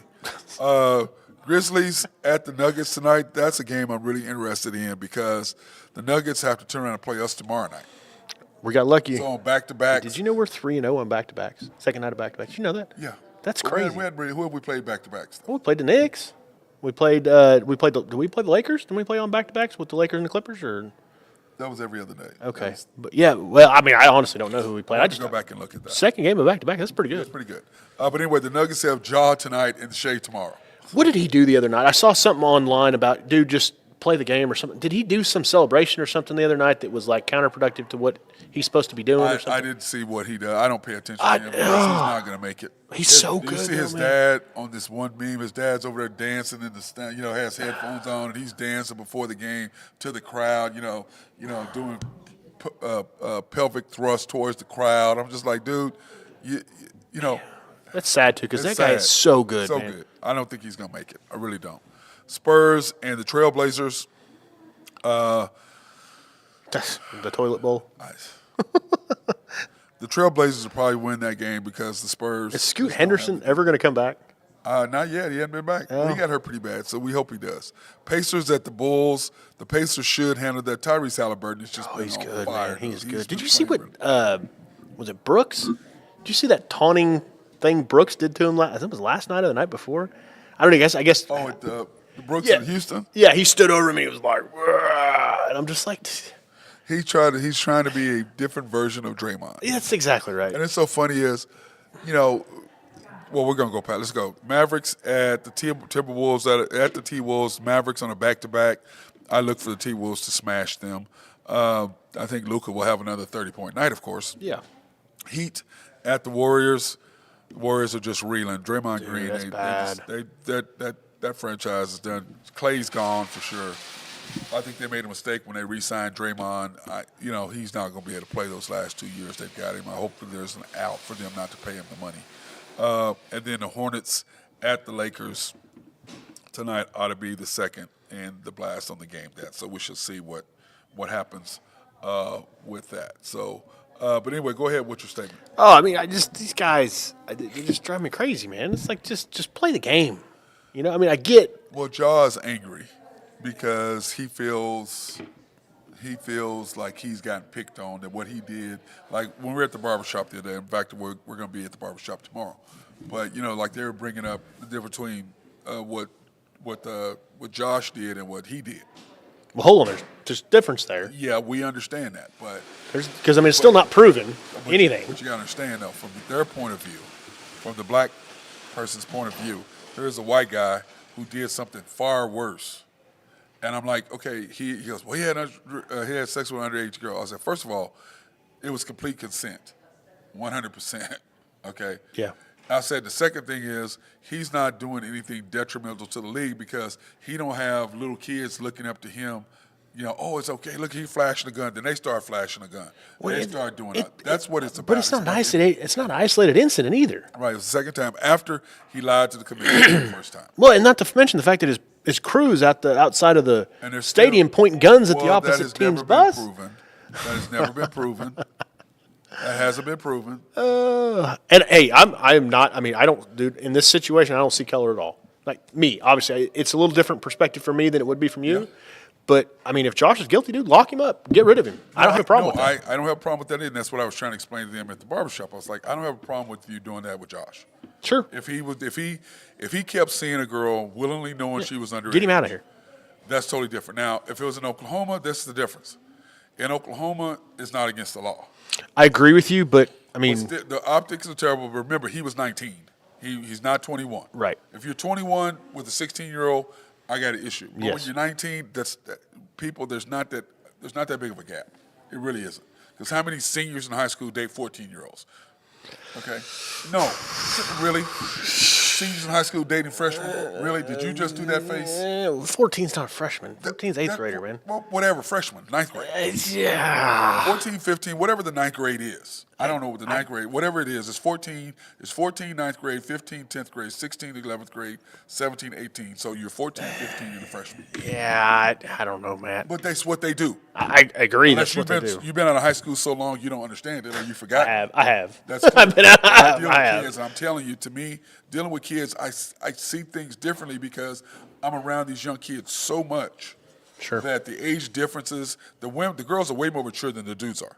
Grizzlies at the Nuggets tonight. That's a game I'm really interested in because the Nuggets have to turn around and play us tomorrow night. We got lucky. So on back-to-backs. Did you know we're 3-0 on back-to-backs? Second night of back-to-backs. Did you know that? Yeah. That's Well, crazy. who have we played back-to-backs? Well, we played the Knicks. We played. Did we play the Lakers? Didn't we play on back-to-backs with the Lakers and the Clippers? Or That was every other day. okay, but yeah. Well, I mean, I honestly don't know who we played. I I have just to go back and look at that. second game of back-to-back. That's pretty It's good. pretty good. But anyway, the Nuggets have Ja tonight and Shea tomorrow. What did he do the other night? I saw something online about dude just play the game or something. Did he do some celebration or something the other night that was like counterproductive to what he's supposed to be doing? Or I something? didn't see what he does. I don't pay attention to him because he's not going to make it. He's so Do good. you see though, his man. dad on this one meme? His dad's over there dancing in the stand, has headphones on, and he's dancing before the game to the crowd, doing pelvic thrust towards the crowd. I'm just like, dude, you know, That's sad too because that it's guy sad. is so good. So man. good. I don't think he's going to make it. I really don't. Spurs and the Trailblazers. The toilet bowl. The Trailblazers will probably win that game because the Spurs. Is Scoot Henderson ever going to come back? Not yet. He hasn't been back. He got hurt pretty bad, so we hope he does. Pacers at the Bulls. The Pacers should handle that. Tyrese Halliburton is just been He's on good, fire. man. He's dude. good. Did been you see what? playing Was it Brooks? Did you see that taunting thing Brooks did to him? I think it was last night or the night before. I don't know. I guess. really- at the Brooks Yeah. in Houston. Yeah, he stood over me. He was like, "Wah," and I'm just like, He's trying to be a different version of Draymond. yeah, that's exactly right. And it's so funny is, well, we're gonna go, Pat. Let's go. Mavericks at the Timberwolves at the T-Wolves. Mavericks on a back-to-back. I look for the T-Wolves to smash them. I think Luka will have another 30-point night, of course. Yeah, Heat at the Warriors. The Warriors are just reeling. Draymond Green, that's bad. that franchise is done. Clay's gone for sure. I think they made a mistake when they re-signed Draymond. He's not going to be able to play those last 2 years they've got him. I hope that there's an out for them not to pay him the money. And then the Hornets at the Lakers tonight ought to be the second and the blast on the game. So we should see what happens with that. So, but anyway, go ahead with your statement. Oh, I mean, these guys, they just drive me crazy, man. It's like just play the game. I get. Well, Jaw's angry because he feels like he's gotten picked on, that what he did, like when we were at the barbershop the other day. In fact, we're going to be at the barbershop tomorrow. But like they were bringing up the difference between what Josh did and what he did. Well, hold on, there's difference there. Yeah, we understand that, but Because it's still not proven anything. But you got to understand though, from their point of view, from the black person's point of view, there's a white guy who did something far worse. And I'm like, okay, he goes, well, he had sex with an underage girl. I said, first of all, it was complete consent, 100%. Okay. Yeah. I said the second thing is he's not doing anything detrimental to the league because he don't have little kids looking up to him, Oh, it's okay. Look, he flashing a gun. Then they start flashing a gun. They start doing that. That's what it's about. But it's not an isolated incident either. Right. It was the second time after he lied to the commission the first time. Well, and not to mention the fact that his crew's outside of the And they're stadium pointing guns at the Well, opposite that has team's never bus. been proven. That has never been proven. That hasn't been proven. And hey, I am not. I mean, I don't, dude. In this situation, I don't see color at all. Like me, obviously, it's a little different perspective for me than it would be from you. Yeah. But I mean, if Josh is guilty, dude, lock him up. Get rid of him. I don't have a problem with that. I don't have a problem with that. And that's what I was trying to explain to them at the barbershop. I was like, I don't have a problem with you doing that with Josh. Sure. If he kept seeing a girl willingly knowing she was underage, Get him out of here. that's totally different. Now, if it was in Oklahoma, this is the difference. In Oklahoma, it's not against the law. I agree with you, but I mean, The optics are terrible. But remember, he was 19. He's not 21. Right. If you're 21 with a 16-year-old, I got an issue. But when Yes. you're 19, there's not that big of a gap. It really isn't. Because how many seniors in high school date 14-year-olds? Okay. No. Really? Seniors in high school dating freshmen? Really? Did you just do that face? 14's not a freshman. 14's eighth grader, man. Well, whatever, freshman, ninth grade. Yeah. 14, 15, whatever the ninth grade is. I don't know what the ninth grade, whatever it is, it's 14, ninth grade, 15, 10th grade, 16, 11th grade, 17, 18. So you're 14, 15, you're a freshman. Yeah, I don't know, Matt. But that's what they do. I agree. Unless That's what they do. you've been out of high school so long you don't understand it or you forgot. I have. That's I've been out. I deal with I have. kids. I'm telling you, to me, dealing with kids, I see things differently because I'm around these young kids so much Sure. that the age differences, the girls are way more mature than the dudes are.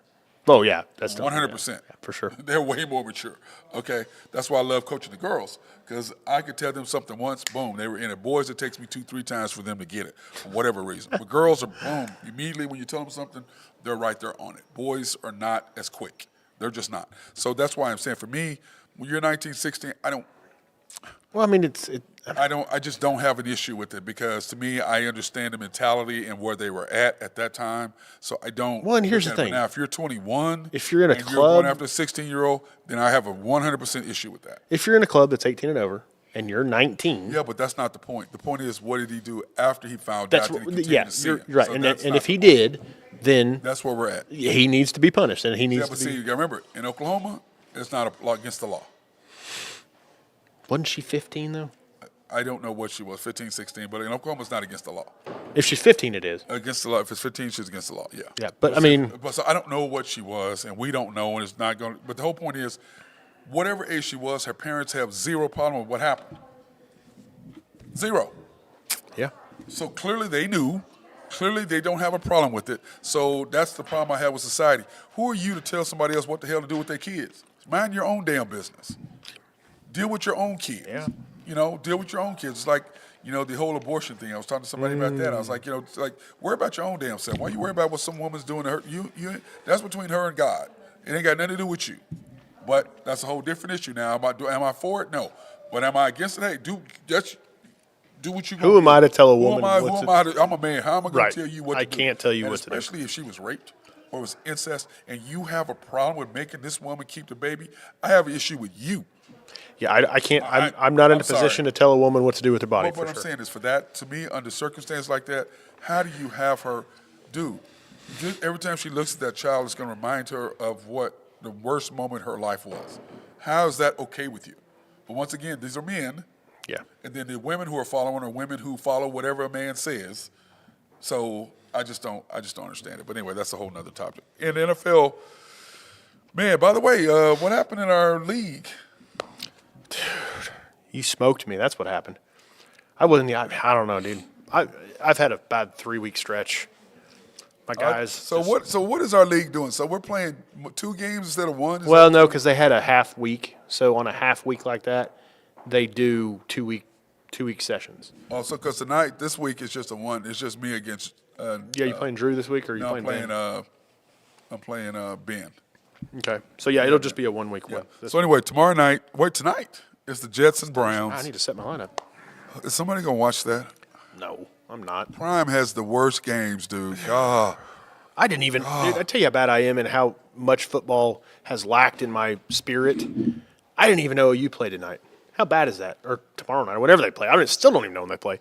Oh yeah, that's 100%. yeah, for sure. They're way more mature. Okay, that's why I love coaching the girls because I could tell them something once, boom, they were in it. Boys, it takes me 2-3 times for them to get it for whatever reason. But girls are boom immediately when you tell them something, they're right there on it. Boys are not as quick. They're just not. So that's why I'm saying for me, when you're 19, 16, Well, I mean, I just don't have an issue with it because to me, I understand the mentality and where they were at that time. So I don't. Well, and here's the look at it. thing. But now, if you're 21, If you're in a and club- you're going after a 16-year-old, then I have a 100% issue with that. if you're in a club that's 18 and over and you're 19, Yeah, but that's not the point. The point is, what did he do after he found that's out that he what, continued yeah, to see you're it? right. So and that's and not if he the point. did, then That's where we're at. he needs to be punished, and he Yeah, needs but to see, be. you gotta remember, in Oklahoma, it's not against the law. Wasn't she 15 though? I don't know what she was, 15, 16, but in Oklahoma, it's not against the law. If she's 15, it is. Against the law. If it's 15, she's against the law. Yeah. Yeah, but I mean, But so I don't know what she was, and we don't know, and it's not going. But the whole point is, whatever age she was, her parents have zero problem with what happened. Zero. yeah. So clearly they knew. Clearly they don't have a problem with it. So that's the problem I have with society. Who are you to tell somebody else what the hell to do with their kids? Mind your own damn business. Deal with your own kids. Yeah. Deal with your own kids. It's like, the whole abortion thing. I was talking to somebody about that. I was like, it's like, worry about your own damn self. Why you worry about what some woman's doing to her? That's between her and God. It ain't got nothing to do with you. But that's a whole different issue now. Am I for it? No. But am I against it? Hey, do what you. Who am I to tell a woman Who what am to- I to? I'm a man. How am I going Right. to tell you what I to do? can't tell you And what to do. especially if she was raped or was incest, and you have a problem with making this woman keep the baby. I have an issue with you. Yeah, I can't. I'm not in I'm a position sorry. to tell a woman what to do with her body. But For what I'm sure. saying is, for that, to me, under circumstances like that, how do you have her do? Every time she looks at that child, it's going to remind her of what the worst moment in her life was. How is that okay with you? But once again, these are men, Yeah. and then the women who are following are women who follow whatever a man says. So I just don't understand it. But anyway, that's a whole nother topic. In the NFL, man, by the way, what happened in our league? You smoked me. That's what happened. I wasn't. I don't know, dude. I've had a bad 3-week stretch. My guys. So what is our league doing? So we're playing 2 games instead of 1? Well, no, because they had a half week. So on a half week like that, they do 2-week sessions. Also, because this week is just a 1. It's just me against. Yeah, you playing Drew this week, or you No, playing? I'm playing Ben. Okay, so yeah, it'll just be a 1-week one. So anyway, tonight is the Jets and Browns. I need to set my lineup. Is somebody gonna watch that? No, I'm not. Prime has the worst games, dude. Ah, I didn't even. Dude, I tell you how bad I am and how much football has lacked in my spirit. I didn't even know you play tonight. How bad is that? Or tomorrow night, or whatever they play. Still don't even know when they play.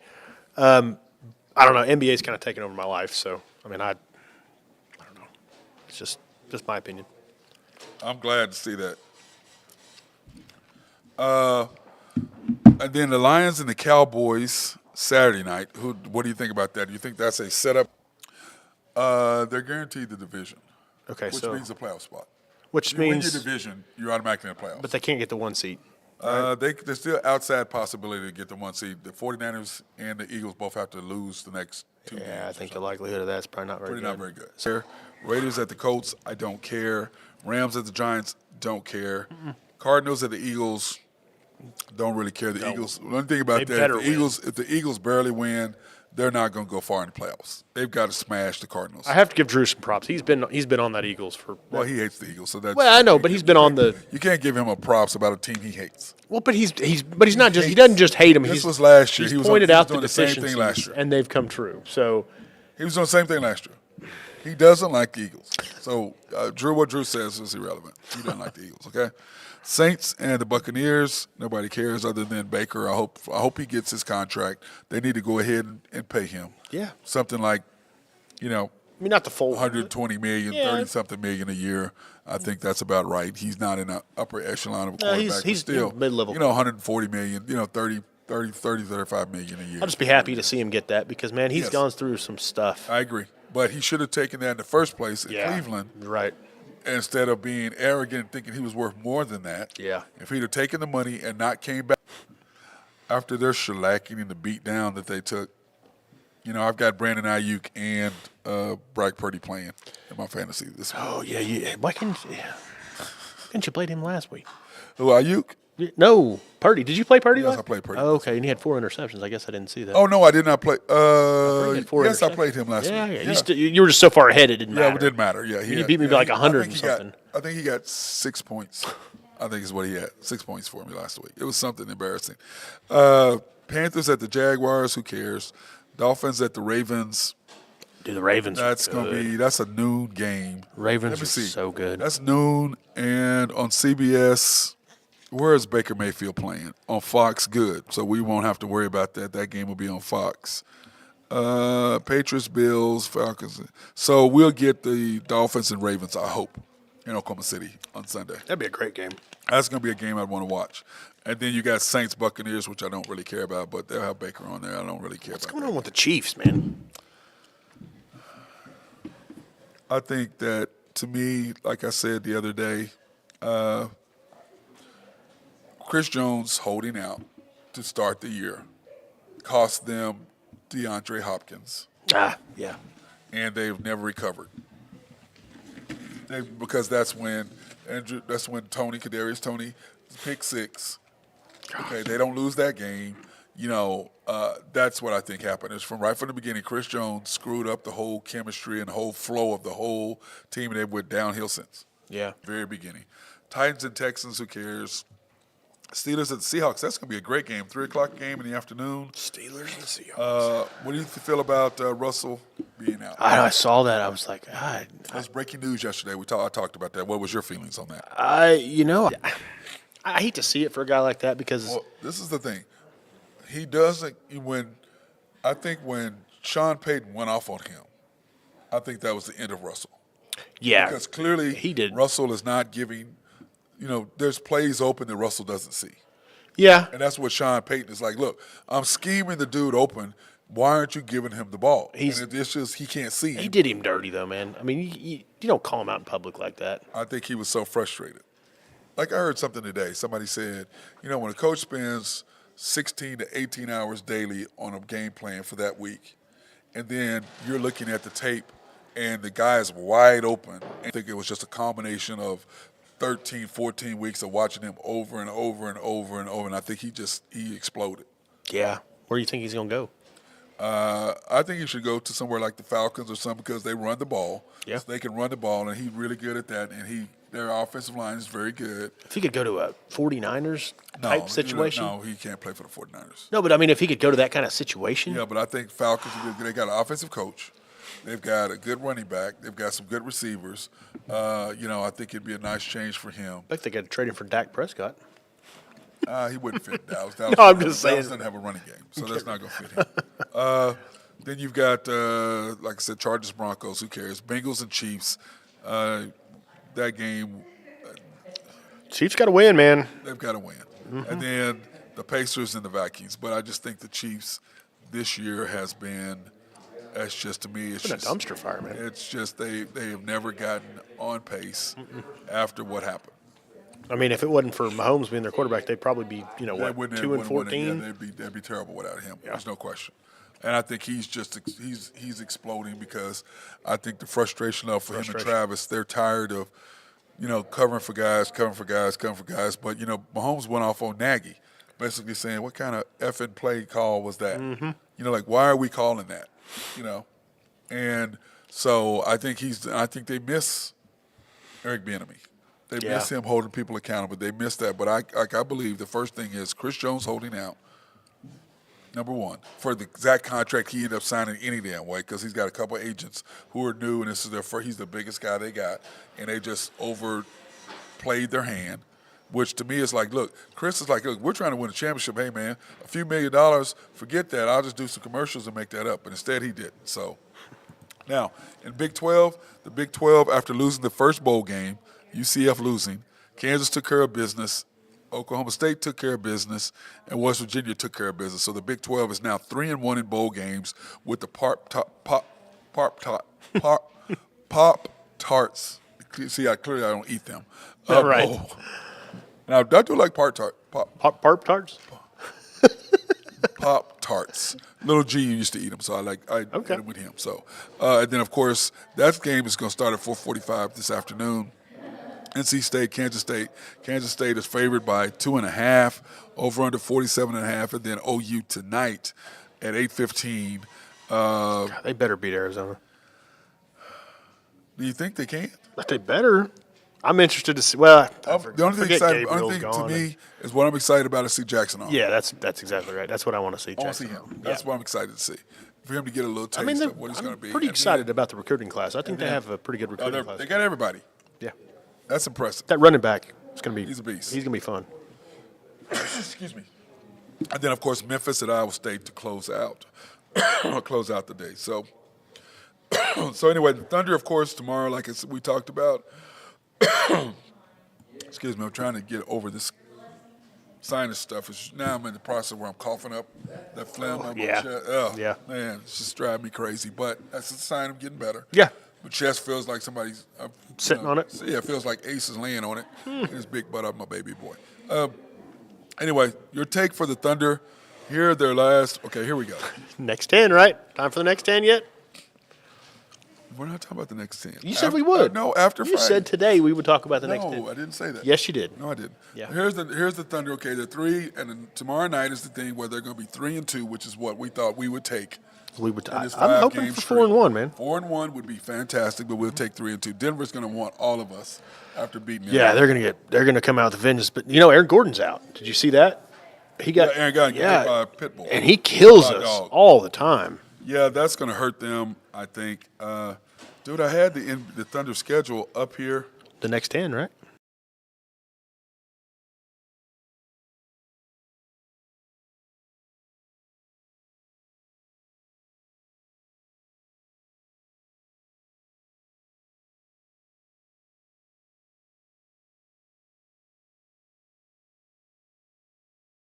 I don't know. NBA's kind of taken over my life, so I mean, I don't know. It's just my opinion. I'm glad to see that. And then the Lions and the Cowboys Saturday night. What do you think about that? Do you think that's a setup? They're guaranteed the division, Okay, which so means a playoff spot. which You win your means, division, you're automatically in the playoffs. but they can't get the 1 seat. There's still outside possibility to get the 1 seed. The 49ers and the Eagles both have to lose the next 2 games. Yeah, I think the likelihood of that's probably not very Pretty good. not very good. Sir, Raiders at the Colts, I don't care. Rams at the Giants, don't care. Cardinals at the Eagles, don't really care. The Eagles. One thing about They that, better if the Eagles barely win, they're not going to go far in the playoffs. They've got to smash the Cardinals. I have to give Drew some props. He's been on that Eagles for. Well, he hates the Eagles, so that's. Well, I know, but he's been on the. You can't give him a props about a team he hates. Well, but he's not just. He doesn't just hate him. This He's was last year. He's He was pointed he was out the doing the same thing last deficiencies, year. and they've come true. So He was doing the same thing last year. He doesn't like the Eagles. So what Drew says is irrelevant. He doesn't like the Eagles. Okay. Saints and the Buccaneers. Nobody cares other than Baker. I hope he gets his contract. They need to go ahead and pay him. Yeah. Something like, I mean, not the full 120 million, Yeah. 30 something million a year. I think that's about right. He's not in the upper echelon of a quarterback. he's- but he's still mid-level. 140 million. 30, 35 million a year. I'll just be happy to see him get that because man, he's Yes. gone through some stuff. I agree. But he should have taken that in the first place in Yeah. Cleveland. Right. Instead of being arrogant and thinking he was worth more than that. Yeah. If he'd have taken the money and not came back after their shellacking and the beat down that they took, I've got Brandon Ayuk and Brock Purdy playing in my fantasy this week. Oh yeah. Why couldn't you play him last week? Who, Ayuk? No, Purdy. Did you play Purdy? Yes, last? I played Purdy. Oh, okay, and he had 4 interceptions. I guess I didn't see that. Oh, no, I did not play. He had 4 Yes, I interceptions. played him last Yeah, week. yeah. You were just so far ahead it didn't matter. Yeah, it didn't matter. Yeah, He beat me by like 100 or something. I think he got 6 points. I think is what he had. 6 points for me last week. It was something embarrassing. Panthers at the Jaguars. Who cares? Dolphins at the Ravens. Dude, the Ravens. That's going to be. That's a noon game. Ravens Let me are see. so good. That's noon, and on CBS. Where is Baker Mayfield playing? On Fox, good. So we won't have to worry about that. That game will be on Fox. Patriots, Bills, Falcons. So we'll get the Dolphins and Ravens, I hope, in Oklahoma City on Sunday. That'd be a great game. That's going to be a game I'd want to watch. And then you got Saints, Buccaneers, which I don't really care about, but they'll have Baker on there. I don't really care What's about going that. on with the Chiefs, man? I think that, to me, like I said the other day, Chris Jones holding out to start the year cost them DeAndre Hopkins, Yeah. and they've never recovered. Because that's when Tony, Kadarius Toney, pick 6. Okay, they don't lose that game. That's what I think happened. Is right from the beginning, Chris Jones screwed up the whole chemistry and the whole flow of the whole team, and they went downhill since. Yeah. Very beginning. Titans and Texans, who cares? Steelers and Seahawks, that's going to be a great game. 3 o'clock game in the afternoon. Steelers and Seahawks. What do you feel about Russell being out? I saw that. I was like, That was breaking news yesterday. I talked about that. What was your feelings on that? I hate to see it for a guy like that because Well, this is the thing. He doesn't when Sean Payton went off on him, I think that was the end of Russell. yeah, Because clearly he did. Russell is not giving there's plays open that Russell doesn't see. Yeah. And that's what Sean Payton is like, look, I'm scheming the dude open. Why aren't you giving him the ball? And it's just he can't see. He did him dirty, though, man. I mean, you don't call him out in public like that. I think he was so frustrated. Like I heard something today. Somebody said, when a coach spends 16 to 18 hours daily on a game plan for that week, and then you're looking at the tape and the guy is wide open. I think it was just a combination of 13, 14 weeks of watching him over and over and over and over, and I think he exploded. Yeah. Where do you think he's going to go? I think he should go to somewhere like the Falcons or something because they run the ball. Yeah. So they can run the ball, and he's really good at that, and their offensive line is very good. If he could go to a 49ers type situation? No, he can't play for the 49ers. No, but I mean, if he could go to that kind of situation? Yeah, but I think Falcons, they got an offensive coach. They've got a good running back. They've got some good receivers. I think it'd be a nice change for him. I think they got to trade him for Dak Prescott. He wouldn't fit Dallas. No, I'm just saying. Dallas doesn't have a running game, so that's not going to fit him. Then you've got, like I said, Chargers, Broncos. Who cares? Bengals and Chiefs. That game, Chiefs got to win, man. they've got to win. And then the Pacers and the Vikings. But I just think the Chiefs this year has been. That's just, to me, it's Been a just dumpster fire, man. It's just they have never gotten on pace after what happened. I mean, if it wasn't for Mahomes being their quarterback, they'd probably be, They 2-14. Yeah, they'd be terrible without him. Yeah. There's no question. And I think he's exploding because I think the frustration level for him and Travis, they're tired of, covering for guys. But, Mahomes went off on Nagy, basically saying, what kind of effing play call was that? Why are we calling that? And so I think they miss Eric Bieniemy. They miss him holding people accountable. They miss that. But I believe the first thing is Chris Jones holding out, number one, for the exact contract he ended up signing any damn way because he's got a couple agents who are new, and this is their first. He's the biggest guy they got, and they just overplayed their hand, which to me is like, look, Chris is like, look, we're trying to win a championship. Hey, man, a few $1 million, forget that. I'll just do some commercials and make that up. But instead he didn't. So now in Big 12, the Big 12, after losing the first bowl game, UCF losing, Kansas took care of business, Oklahoma State took care of business, and West Virginia took care of business. So the Big 12 is now 3-1 in bowl games with the Pop Tarts. See, I don't eat them. Right. Bowl. Now, I do like Pop Tarts. Pop Tarts. Little G used to eat them, so I eat them with him. So, and then of course that game is going to start at 4:45 this afternoon. NC State, Kansas State. Kansas State is favored by 2.5, over under 47.5, and then OU tonight at 8:15. They better beat Arizona. Do you think they can? But they better. I'm interested to see. Well, the only thing to me is what I'm excited about is see Jackson on. Yeah, that's exactly right. That's what I want to see. I want to see him. That's what I'm excited to see. For him to get a little taste of what he's going to be. I'm pretty excited about the recruiting class. I think they have a pretty good recruiting class. They got everybody. Yeah. That's impressive. That running back is going to be. He's a beast. He's going to be fun. Excuse me. And then, of course, Memphis at Iowa State to close out the day. So anyway, the Thunder, of course, tomorrow, like we talked about. Excuse me, I'm trying to get over this sinus stuff. Now I'm in the process where I'm coughing up that phlegm on my chest. Oh, man, it's just driving me crazy. But that's a sign I'm getting better. Yeah. My chest feels like somebody's sitting on it. Yeah, it feels like Ace is laying on it. And his big butt up my baby boy. Anyway, your take for the Thunder. Here, their last. Okay, here we go. Next 10, right? Time for the next 10 yet? We're not talking about the next 10. You said we would. No, after Friday. You said today we would talk about the next 10. No, I didn't say that. Yes, you did. No, I didn't. Yeah. Here's the Thunder. Okay, they're 3, and then tomorrow night is the thing where they're going to be 3-2, which is what we thought we would take. I'm hoping for 4-1, man. 4-1 would be fantastic, but we'll take 3-2. Denver's going to want all of us after beating. Yeah, they're going to come out with a vengeance. But Aaron Gordon's out. Did you see that? He got Aaron got hit by a pit bull, and he kills us all the time. Yeah, that's going to hurt them, I think. Dude, I had the Thunder schedule up here. The next 10, right?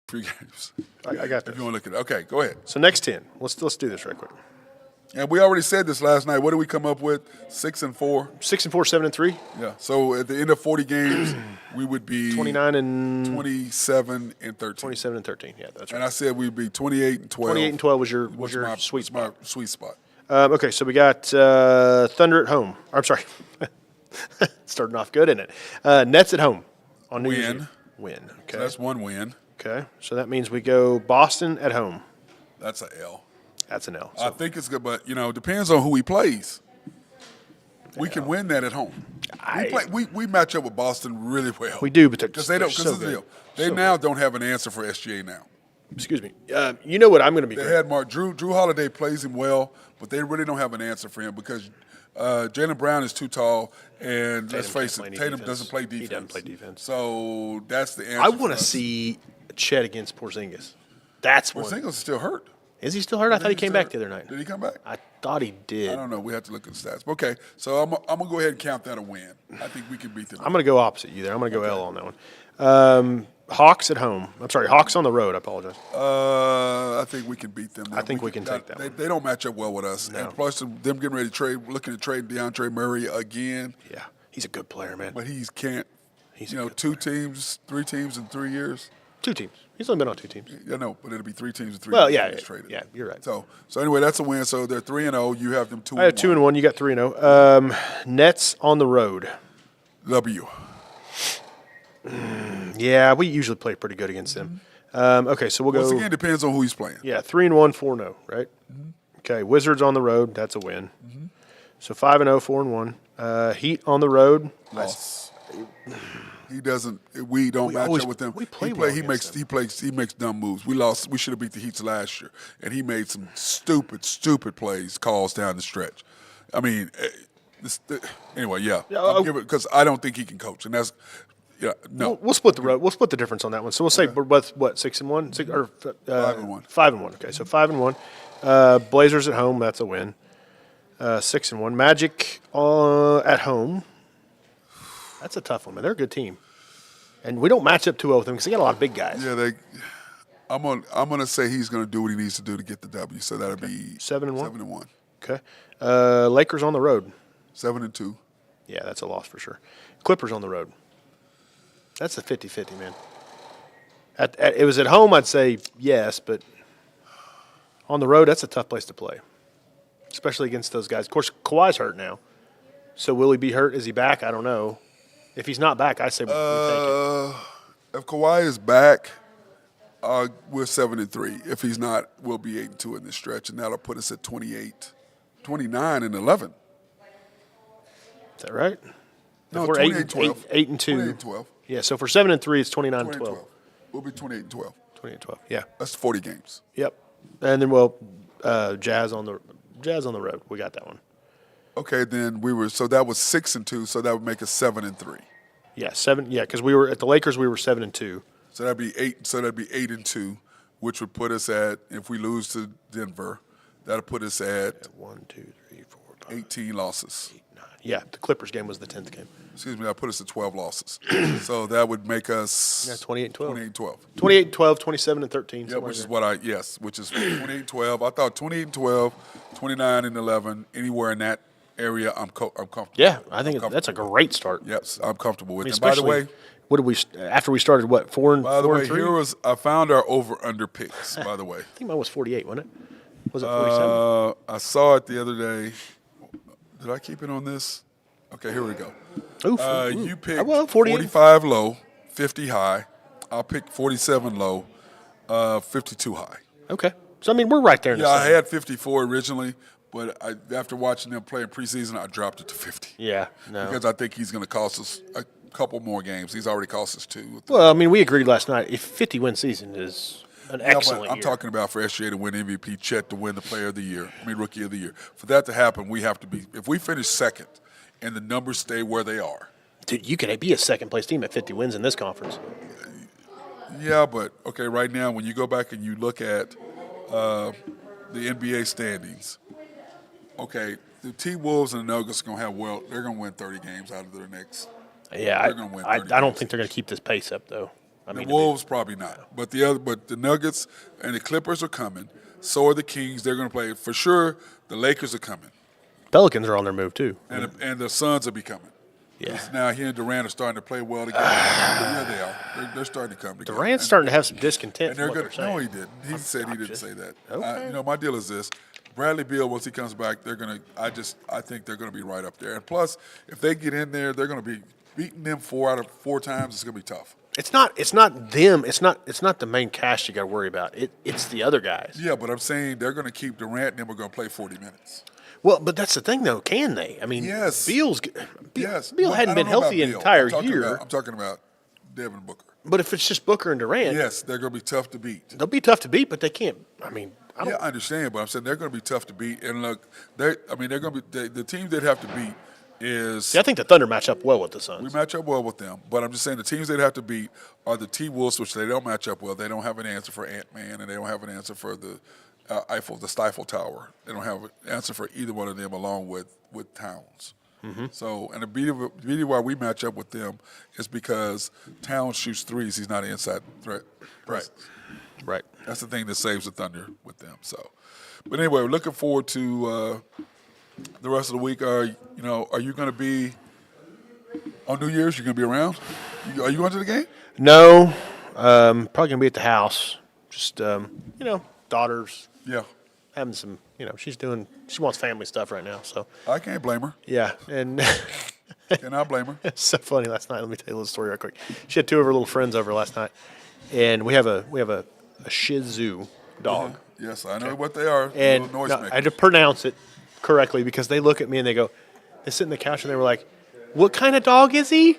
Three games. I got this. If you want to look at it. Okay, go ahead. So next 10. Let's do this right quick. And we already said this last night. What did we come up with? 6-4? 6-4, 7-3. Yeah. So at the end of 40 games, we would be 29 and 27 and 13. 27 and 13. Yeah, that's right. And I said we'd be 28 and 12. 28 and 12 was your sweet spot. My sweet spot. Okay, so we got Thunder at home. I'm sorry. Starting off good, isn't it? Nets at home on New Year's Eve. Win. Okay. So that's one win. Okay. So that means we go Boston at home. That's an L. That's an L. I think it's good, but it depends on who he plays. We can win that at home. We match up with Boston really well. We do, but because they don't. Because so the deal, they now don't have an answer for SGA now. Excuse me. You know what I'm going to be. They had Mark Drew Holiday plays him well, but they really don't have an answer for him because Jaylen Brown is too tall, and let's face it, Tatum doesn't play defense. He doesn't play defense. So that's the answer. I want to see Chet against Porzingis. That's Porzingis is still hurt. Is he still hurt? I thought he came back the other night. Did he come back? I thought he did. I don't know. We have to look at the stats. Okay, so I'm gonna go ahead and count that a win. I think we can beat them. I'm going to go opposite you there. I'm going to go L on that one. Hawks at home. I'm sorry, Hawks on the road. I apologize. I think we can beat them. I think we can take that one. They don't match up well with us. No. And plus, them getting ready to trade, looking to trade DeAndre Murray again. Yeah, he's a good player, man. But he can't. He's You know, 2 teams, 3 teams in 3 years. 2 teams. He's only been on 2 teams. Yeah, no, but it'll be 3 teams in 3 Well, years. yeah, when he's traded. yeah, you're right. So anyway, that's a win. So they're 3-0. You have them 2-1. I had 2-1. You got 3-0. Nets on the road. W. Yeah, we usually play pretty good against them. Okay, so we'll Once go. again, depends on who he's playing. Yeah, 3-1, 4-0, right? Okay, Wizards on the road. That's a win. So 5-0, 4-1. Heat on the road. Loss. He doesn't. We don't match always- up with them. we play he well He against makes them. he makes dumb moves. We lost. We should have beat the Heats last year, and he made some stupid calls down the stretch. I mean, anyway, yeah. I'll give it because I don't think he can coach, and that's no. We'll split the road. We'll split the difference on that one. So we'll say we're both what 6-1, 5-1. 5-1. Okay, so 5-1. Blazers at home. That's a win. 6-1. Magic at home. That's a tough one, man. They're a good team, and we don't match up too well with them because they got a lot of big guys. Yeah, I'm gonna say he's gonna do what he needs to do to get the W. So that'll be 7-1? 7-1. Okay. Lakers on the road. 7-2. Yeah, that's a loss for sure. Clippers on the road. That's a 50-50, man. It was at home, I'd say yes, but on the road, that's a tough place to play, especially against those guys. Of course, Kawhi's hurt now. So will he be hurt? Is he back? I don't know. If he's not back, I say we take it. If Kawhi is back, we're 7-3. If he's not, we'll be 8-2 in this stretch, and that'll put us at 29-11. Is that right? No, If we're 28-12. 8-2. 28-12. Yeah, so for 7-3, it's 29-12. 28-12. We'll be 28-12. 28-12. Yeah. That's 40 games. Yep. And then Jazz on the road. We got that one. Okay, then so that was 6-2, so that would make us 7-3. Yeah, 7. Yeah, because we were at the Lakers. We were 7-2. So that'd be 8. So that'd be 8-2, which would put us at, if we lose to Denver, that'll put us at 1, 2, 3, 4, 5, 18 losses. 8, 9. Yeah, the Clippers game was the 10th game. Excuse me, that'll put us at 12 losses. So that would make us 28-12. 28-12. 28-12, 27-13. Yeah, which is 28-12. I thought 28-12, 29-11, anywhere in that area, I'm comfortable. Yeah, I think that's a great start. Yes, I'm comfortable with I mean, it. And by the especially- way, what did we after we started? What 4 and by the 4 way, and 3? I found our over/under picks. By the way, I think mine was 48, wasn't it? Was it 47? I saw it the other day. Did I keep it on this? Okay, here we go. Oof, You picked 48. 45 low, 50 high. I'll pick 47 low, 52 high. Okay, so I mean we're right there. In Yeah, the I same. had 54 originally, but after watching them play in preseason, I dropped it to 50. Yeah, no. Because I think he's going to cost us a couple more games. He's already cost us 2. Well, I mean we agreed last night. A 50-win season is an excellent I'm year. talking about for SGA to win MVP, Chet to win the Player of the Year, Rookie of the Year. For that to happen, we have to be. If we finish second, and the numbers stay where they are. Dude, you could be a second-place team at 50 wins in this conference. Yeah, but okay, right now when you go back and you look at the NBA standings, okay, the T-Wolves and the Nuggets are going to have they're going to win 30 games out of their next. Yeah, They're gonna win 30 I don't games. think they're going to keep this pace up though. I The mean, Wolves probably not, but the Nuggets and the Clippers are coming. So are the Kings. They're going to play for sure. The Lakers are coming, Pelicans are on their move too. and the Suns will be coming. Yeah. Now he and Durant are starting to play well together. Yeah, they are. They're starting to come together. Durant's starting to have some discontent. And they're from what good. they're No, saying. he didn't. He said he didn't say that. Okay. My deal is this: Bradley Beal, once he comes back, they're gonna. I think they're gonna be right up there. And plus, if they get in there, they're gonna be beating them 4 out of 4 times. It's gonna be tough. It's not them. It's not the main cast you got to worry about. It's the other guys. Yeah, but I'm saying they're gonna keep Durant, and then we're gonna play 40 minutes. Well, but that's the thing though. Can they? I mean, Yes. Beal Yes, Beal Well, hadn't I been don't know healthy about an Beal. entire I'm talking year. I'm talking about Devin Booker. But if it's just Booker and Durant, Yes, they're gonna be tough to beat. they'll be tough to beat. But they can't. I mean, I don't. Yeah, I understand, but I'm saying they're going to be tough to beat. And look, they're going to be the teams they'd have to beat is See, I think the Thunder match up well with the we Suns. match up well with them. But I'm just saying the teams they'd have to beat are the T-Wolves, which they don't match up well. They don't have an answer for Ant-Man, and they don't have an answer for the the Stifle Tower. They don't have an answer for either one of them, along with Towns. So, and the beauty why we match up with them is because Towns shoots threes. He's not an inside threat. Right. That's the thing that saves the Thunder with them. So, but anyway, we're looking forward to the rest of the week. Are you going to be on New Year's? You're going to be around? Are you going to the game? No, probably gonna be at the house. Just daughters Yeah. having some. She wants family stuff right now. So I can't blame her. yeah, and Cannot blame her. it's so funny last night. Let me tell you a little story real quick. She had two of her little friends over last night, and we have a Shih Tzu dog. Yes, I know what they are. And Little noise no, makers. I had to pronounce it correctly because they look at me and they sit in the couch and they were like, "What kind of dog is he?"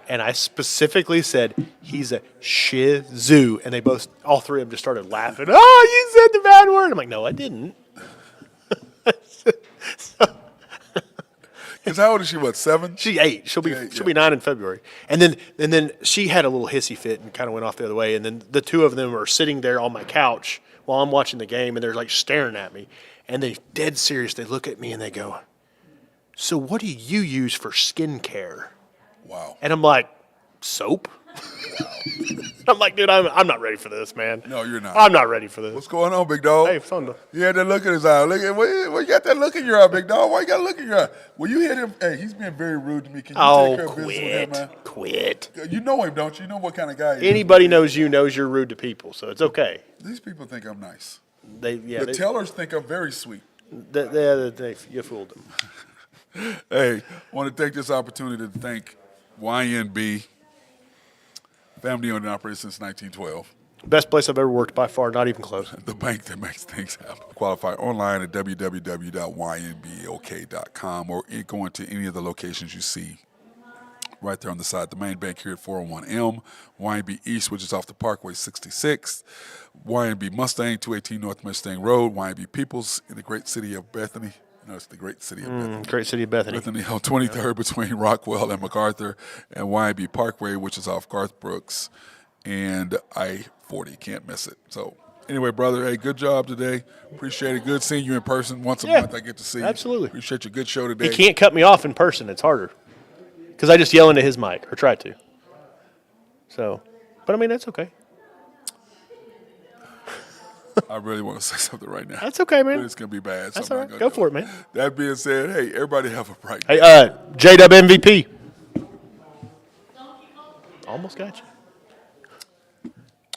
And I specifically said, "He's a Shih Tzu," and all three of them just started laughing. Oh, you said the bad word. I'm like, no, I didn't. Because how old is she? What, 7? She's 8. She'll be Yeah, she'll be 9 in February. And then she had a little hissy fit and kind of went off the other way. And then the two of them are sitting there on my couch while I'm watching the game, and they're like staring at me. And they dead serious. They look at me and they go, "So what do you use for skincare?" Wow. And I'm like, "Soap." I'm like, dude, I'm not ready for this, man. No, you're not. I'm not ready for this. What's going on, big dog? Hey, son. He had that look in his eye. Look at well, you got that look in your eye, big dog. Why you got a look in your eye? Well, you hit him. Hey, he's being very rude to me. Can you take care of business with him, man? Quit. You know him, don't you? You know what kind of guy he is. Anybody knows you're rude to people, so it's okay. These people think I'm nice. The tellers think I'm very sweet. You fooled them. Hey, I want to take this opportunity to thank YNB, family owned and operated since 1912. Best place I've ever worked by far, not even close. The bank that makes things happen. Qualify online at www.ynbok.com or going to any of the locations you see right there on the side. The main bank here at 401M, YNB East, which is off the Parkway 66, YNB Mustang, 218 North Mustang Road, YNB Peoples in the great city of Bethany. It's the great city of Bethany. Great city of Bethany. Bethany on 23rd between Rockwell and MacArthur, and YNB Parkway, which is off Garth Brooks and I-40. Can't miss it. So anyway, brother, hey, good job today. Appreciate it. Good seeing you in person. Once a month I get to see you. Absolutely. Appreciate your good show today. He can't cut me off in person. It's harder because I just yell into his mic or try to. So, but I mean, that's okay. I really want to say something right now. That's okay, man. But it's going to be bad. That's so all I'm not right. gonna Go do for it, man. That being said, hey, everybody have a bright day. Hey, J-Dub MVP. Almost got you.